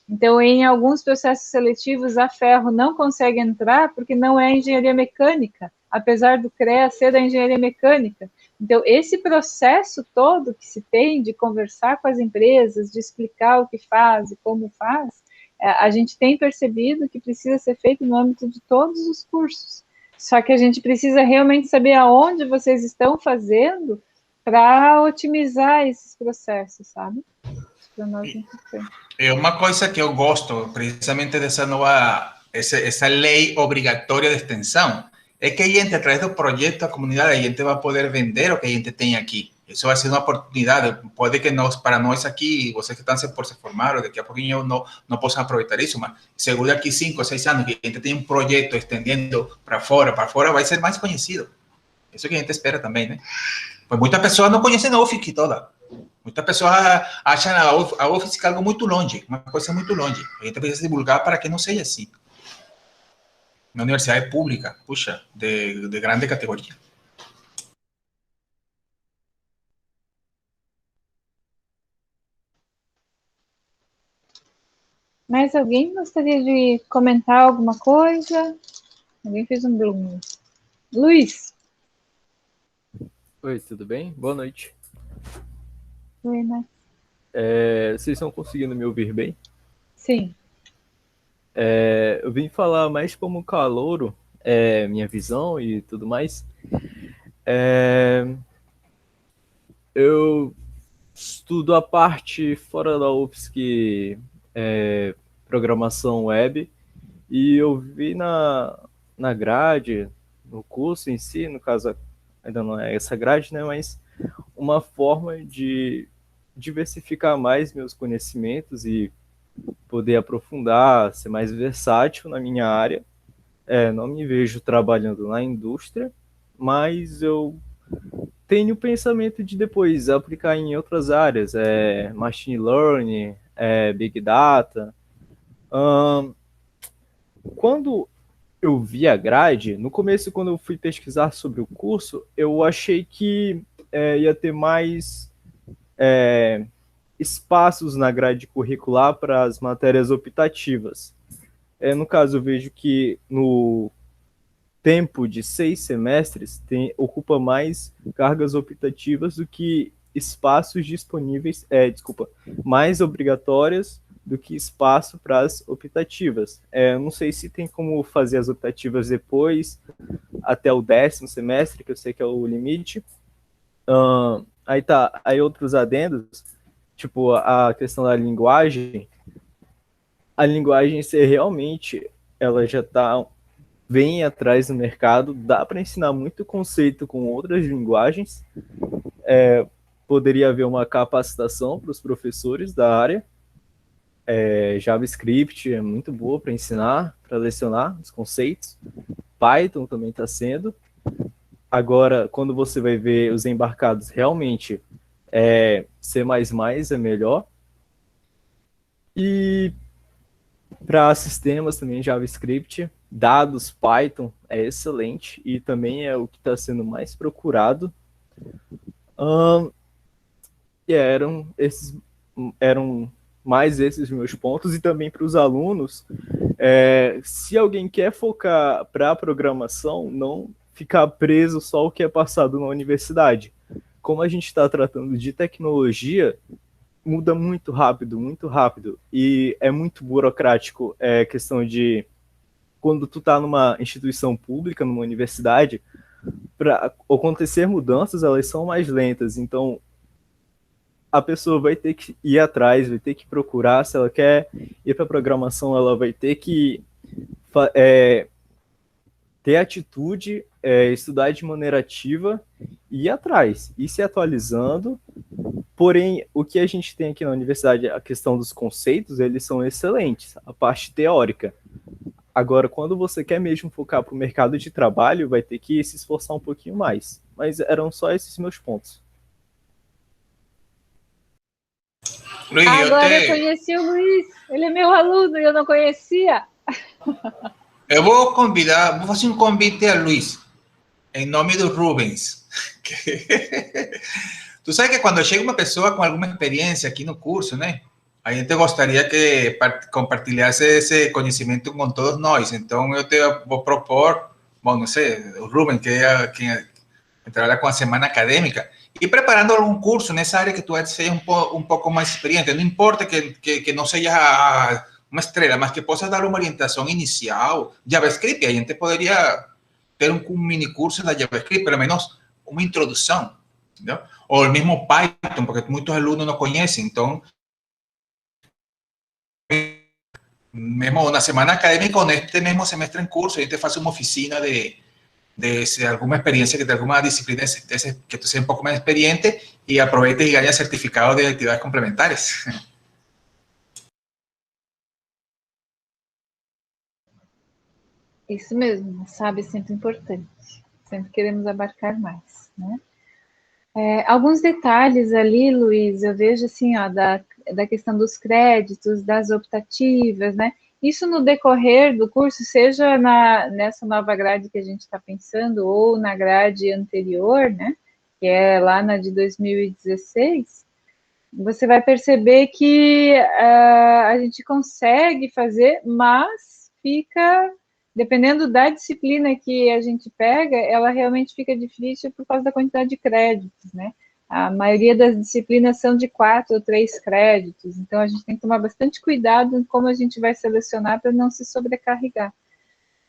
Então, em alguns processos seletivos, a ferro não consegue entrar porque não é engenharia mecânica, apesar do CREA ser da engenharia mecânica. Então, esse processo todo que se tem de conversar com as empresas, de explicar o que faz e como faz, a gente tem percebido que precisa ser feito no âmbito de todos os cursos. Só que a gente precisa realmente saber aonde vocês estão fazendo para otimizar esses processos, sabe? Para nós é importante. É uma coisa que eu gosto, precisamente dessa essa lei obrigatória de extensão, é que a gente, através do projeto da comunidade, a gente vai poder vender o que a gente tem aqui. Isso vai ser uma oportunidade. Pode que para nós aqui, vocês que estão por se formar, ou daqui a pouquinho não possam aproveitar isso, mas seguro daqui 5 ou 6 anos que a gente tem um projeto estendendo para fora vai ser mais conhecido. Isso que a gente espera também, né? Pois muitas pessoas não conhecem a UFSC toda. Muitas pessoas acham a UFSC algo muito longe, uma coisa muito longe. A gente precisa divulgar para que não seja assim. Uma universidade pública, puxa, de grande categoria. Mais alguém gostaria de comentar alguma coisa? Alguém fez um bloom. Luiz. Oi, tudo bem? Boa noite. Oi, né? Vocês estão conseguindo me ouvir bem? Sim. Eu vim falar mais como calouro, minha visão e tudo mais. Eu estudo a parte fora da UFSC, programação web, e eu vi na grade, no curso em si, no caso ainda não é essa grade, né, mas uma forma de diversificar mais meus conhecimentos e poder aprofundar, ser mais versátil na minha área. Não me vejo trabalhando na indústria, mas eu tenho o pensamento de depois aplicar em outras áreas, machine learning, big data. Quando eu vi a grade, no começo, quando eu fui pesquisar sobre o curso, eu achei que ia ter mais espaços na grade curricular para as matérias optativas. No caso, eu vejo que no tempo de 6 semestres ocupa mais cargas optativas do que espaços disponíveis, mais obrigatórias do que espaço para as optativas. Não sei se tem como fazer as optativas depois, até o 10º semestre, que eu sei que é o limite, Aí tá, aí outros adendos, tipo a questão da linguagem, a linguagem ser realmente, ela já tá bem atrás no mercado, dá para ensinar muito conceito com outras linguagens, poderia haver uma capacitação para os professores da área, JavaScript é muito boa para ensinar, para lecionar os conceitos, Python também está sendo. Agora, quando você vai ver os embarcados, realmente C++ é melhor. E para sistemas também, JavaScript, dados, Python é excelente e também é o que está sendo mais procurado. E eram mais esses meus pontos, e também para os alunos, se alguém quer focar para a programação, não ficar preso só ao que é passado na universidade. Como a gente está tratando de tecnologia, muda muito rápido, e é muito burocrático, questão de quando tu está numa instituição pública, numa universidade, para acontecer mudanças, elas são mais lentas, então a pessoa vai ter que ir atrás, vai ter que procurar, se ela quer ir para programação, ela vai ter que ter atitude, estudar de maneira ativa e ir atrás, ir se atualizando. Porém, o que a gente tem aqui na universidade, a questão dos conceitos, eles são excelentes, a parte teórica. Agora, quando você quer mesmo focar para o mercado de trabalho, vai ter que se esforçar um pouquinho mais. Mas eram só esses meus pontos. Luiz, Agora eu conheci o Luiz, ele é meu aluno e eu não conhecia. Eu vou fazer um convite a Luiz, em nome do Rubens. Tu sabe que quando chega uma pessoa com alguma experiência aqui no curso, né? A gente gostaria que compartilhasse esse conhecimento com todos nós. Então, eu te vou propor, bom, não sei, o Rubens, que é quem trabalha com a semana acadêmica, e preparando algum curso nessa área que tu seja um pouco mais experiente. Não importa que não seja uma estrela, mas que possa dar uma orientação inicial. JavaScript, a gente poderia ter um mini curso da JavaScript, pelo menos uma introdução, entendeu? Ou o mesmo Python, porque muitos alunos não conhecem. Então, mesmo na semana académica, ou neste mesmo semestre em curso, a gente faz uma oficina de alguma experiência, de alguma disciplina que tú seas un poco más experiente y aproveches y ganes certificado de actividades complementares. Isso mesmo, sabe, é sempre importante. Sempre queremos abarcar mais, né? Alguns detalhes ali, Luiz, eu vejo assim, ó, da questão dos créditos, das optativas, né? Isso no decorrer do curso, seja nessa nova grade que a gente está pensando, ou na grade anterior, né? Que é lá na de 2016, você vai perceber que a gente consegue fazer, mas fica, dependendo da disciplina que a gente pega, ela realmente fica difícil por causa da quantidade de créditos, né? A maioria das disciplinas são de 4 ou 3 créditos, então a gente tem que tomar bastante cuidado em como a gente vai selecionar para não se sobrecarregar.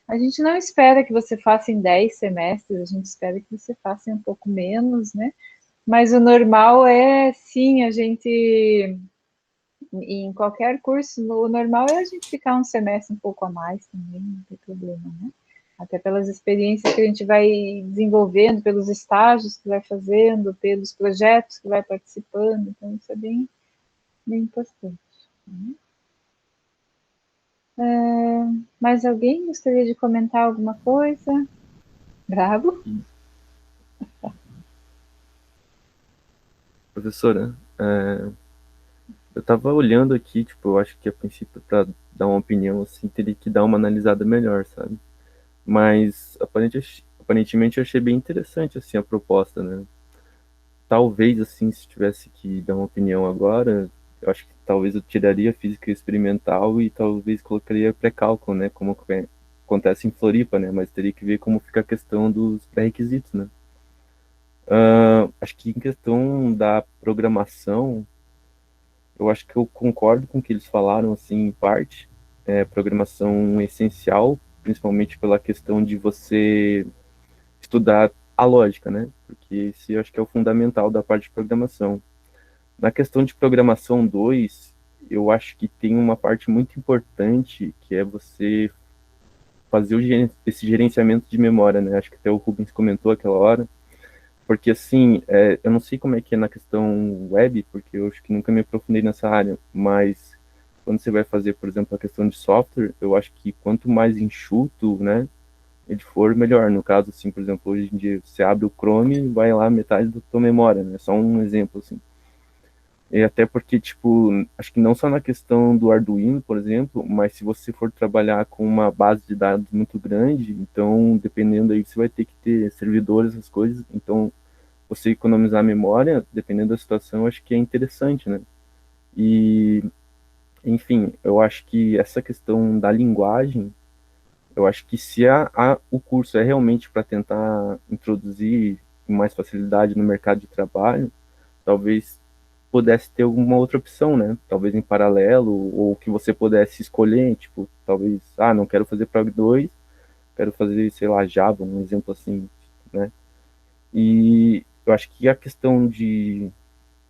A gente não espera que você faça em 10 semestres, a gente espera que você faça em um pouco menos, né? Mas o normal é, sim, a gente, em qualquer curso, o normal é a gente ficar um semestre um pouco a mais também, não tem problema, né? Até pelas experiências que a gente vai desenvolvendo, pelos estágios que vai fazendo, pelos projetos que vai participando, então isso é bem, bem importante. Mais alguém gostaria de comentar alguma coisa? Bravo? Professora, eu estava olhando aqui, tipo, eu acho que a princípio para dar uma opinião, assim, teria que dar uma analisada melhor, sabe? Mas aparentemente eu achei bem interessante, assim, a proposta, né? Talvez, assim, se tivesse que dar uma opinião agora, eu acho que talvez eu tiraria física experimental e talvez colocaria pré-cálculo, né? Como acontece em Floripa, né? Mas teria que ver como fica a questão dos pré-requisitos, né? Acho que em questão da programação, eu acho que eu concordo com o que eles falaram, assim, em parte. Programação essencial, principalmente pela questão de você estudar a lógica, né? Porque esse eu acho que é o fundamental da parte de programação. Na questão de programação 2, eu acho que tem uma parte muito importante que é você fazer esse gerenciamento de memória, né? Acho que até o Rubens comentou aquela hora, porque assim, eu não sei como é que é na questão web, porque eu acho que nunca me aprofundei nessa área, mas quando você vai fazer, por exemplo, a questão de software, eu acho que quanto mais enxuto, né, ele for, melhor. No caso, assim, por exemplo, hoje em dia você abre o Chrome, vai lá metade da tua memória, né? Só um exemplo, assim. E até porque, tipo, acho que não só na questão do Arduino, por exemplo, mas se você for trabalhar com uma base de dados muito grande, então, dependendo aí, você vai ter que ter servidores, essas coisas. Então, você economizar memória, dependendo da situação, acho que é interessante, né? E, enfim, eu acho que essa questão da linguagem, eu acho que se o curso é realmente para tentar introduzir mais facilidade no mercado de trabalho, talvez pudesse ter alguma outra opção, né? Talvez em paralelo, ou que você pudesse escolher, tipo, talvez, não quero fazer Prog 2, quero fazer, sei lá, Java, um exemplo assim, né? E eu acho que a questão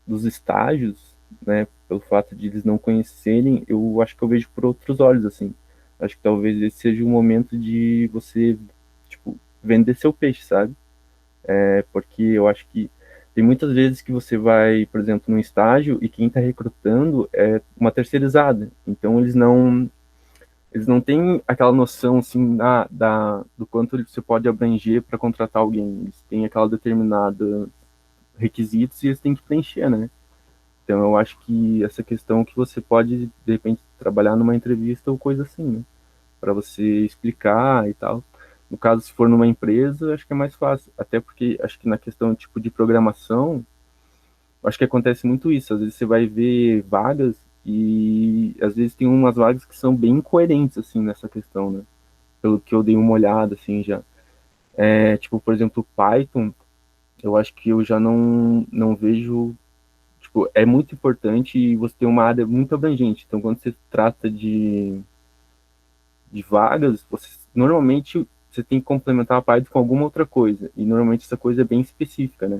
dos estágios, né, pelo fato de eles não conhecerem, eu acho que eu vejo por outros olhos, assim. Acho que talvez esse seja o momento de você, tipo, vender seu peixe, sabe? Porque eu acho que tem muitas vezes que você vai, por exemplo, num estágio e quem está recrutando é uma terceirizada. Então eles não têm aquela noção assim do quanto você pode abranger para contratar alguém. Eles têm aquela determinada requisitos e eles têm que preencher, né? Então eu acho que essa questão que você pode de repente trabalhar numa entrevista ou coisa assim, né? Para você explicar e tal. No caso, se for numa empresa, acho que é mais fácil. Até porque acho que na questão tipo de programação, acho que acontece muito isso. Às vezes você vai ver vagas e às vezes tem umas vagas que são bem incoerentes assim nessa questão, né? Pelo que eu dei uma olhada assim já. Tipo, por exemplo, Python, eu acho que eu já não vejo, tipo, é muito importante e você tem uma área muito abrangente. Então, quando você trata de vagas, normalmente você tem que complementar a Python com alguma outra coisa. E normalmente essa coisa é bem específica, né?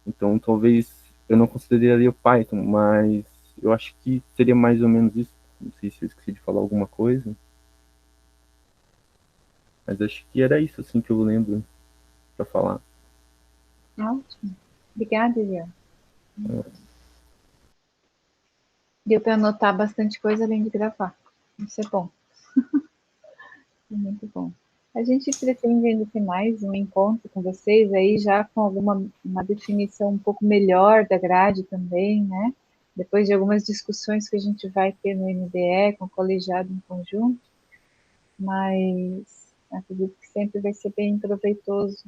Então talvez eu não consideraria o Python, mas eu acho que seria mais ou menos isso. Não sei se eu esqueci de falar alguma coisa. Mas acho que era isso assim que eu lembro para falar. Ótimo. Obrigada, Ian. Deu para anotar bastante coisa além de gravar. Isso é bom. Muito bom. A gente pretende ainda ter mais um encontro com vocês aí, já com uma definição um pouco melhor da grade também, né? Depois de algumas discussões que a gente vai ter no MDE, com o colegiado em conjunto, mas acredito que sempre vai ser bem proveitoso,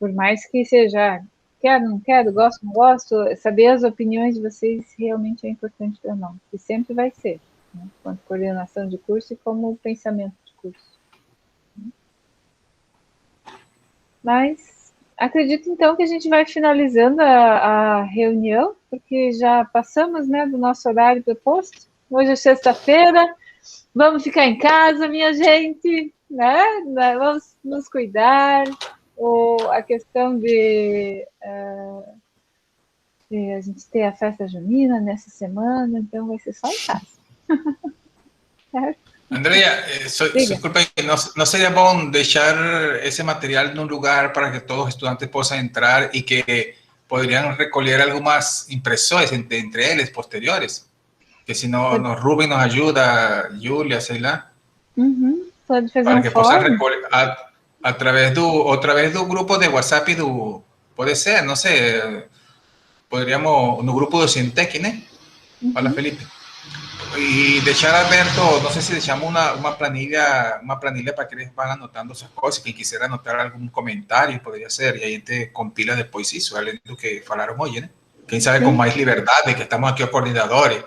por mais que seja, quero, não quero, gosto, não gosto, saber as opiniões de vocês realmente é importante para nós, e sempre vai ser, né? Quanto coordenação de curso e como pensamento de curso. Mas acredito então que a gente vai finalizando a reunião, porque já passamos, né, do nosso horário proposto. Hoje é sexta-feira, vamos ficar em casa, minha gente, né? Vamos nos cuidar. A questão de a gente ter a festa junina nessa semana, então vai ser só em casa. Certo? Andrea, disculpa, ¿no sería bueno dejar ese material en un lugar para que todos los estudiantes puedan entrar y que podrían recoger algunas impresores entre ellos posteriores? Que si no, Rubén nos ayuda, Julia, Ceilá, pode fazer para um que puedan fórum recoger a través do grupo de WhatsApp puede ser, no sé, podríamos, no grupo de Cientec, ¿no? Hola, Felipe. Y dejar abierto, no sé si dejamos una planilla para que les van anotando esas cosas. Quien quisiera anotar algún comentario podría ser, y ahí te compila después isso, além do que falaram hoje, né? Quem sabe com mais liberdade, que estamos aqui os coordenadores,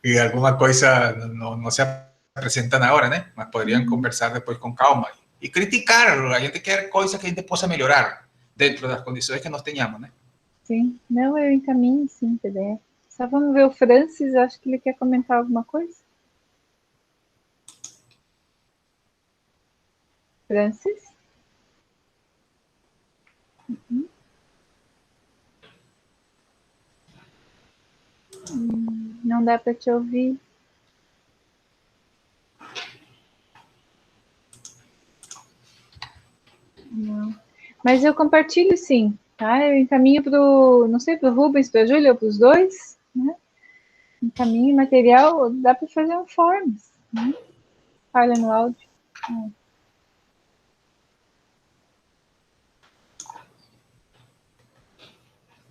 e alguma coisa não se apresentam agora, né? Mas poderiam conversar depois com calma e criticar. A gente quer coisas que a gente possa melhorar dentro das condições que nós tenhamos, né? Sim, não, eu encaminho sim, PDF. Só vamos ver o Francis, acho que ele quer comentar alguma coisa. Francis? Não dá para te ouvir. Não. Mas eu compartilho sim, tá? Eu encaminho não sei, para o Rubens, para a Júlia ou para os dois, né? Encaminho material, dá para fazer um forms, né? Falha no áudio.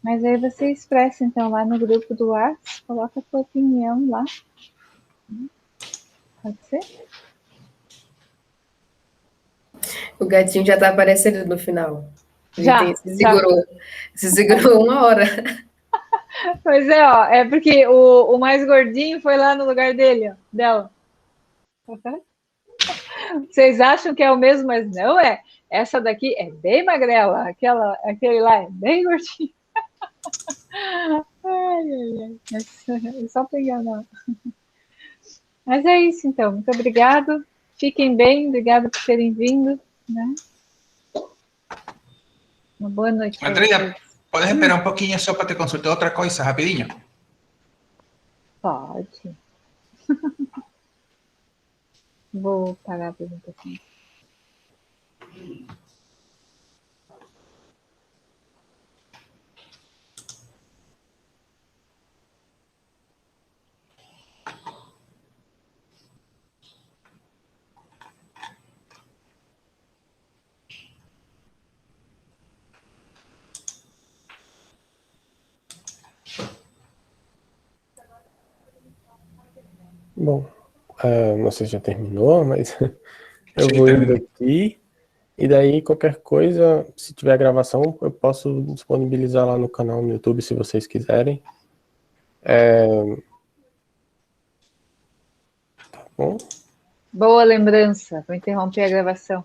Mas aí você expressa, então, lá no grupo do WhatsApp, coloca a sua opinião lá. Pode ser? O gatinho já está aparecendo no final. Já. Se segurou 1 hora. Pois é, ó. É porque o mais gordinho foi lá no lugar dele, ó, dela. Vocês acham que é o mesmo, mas não é. Essa daqui é bem magrela, aquele lá é bem gordinho. Ai. É só pegar, não. Mas é isso, então. Muito obrigado. Fiquem bem. Obrigada por terem vindo, né? Uma boa noite. Andrea, ¿puedes esperar un poquillo só para te consultar otra cosa, rapidinho? Pode. Vou parar a apresentação. Bom, não sei se já terminou, mas eu Sim, vou indo terminou. aqui. E daí, qualquer coisa, se tiver gravação, eu posso disponibilizar lá no canal no YouTube, se vocês quiserem. Tá bom? Boa lembrança. Vou interromper a gravação.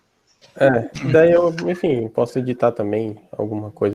Daí eu, enfim, posso editar também alguma coisa.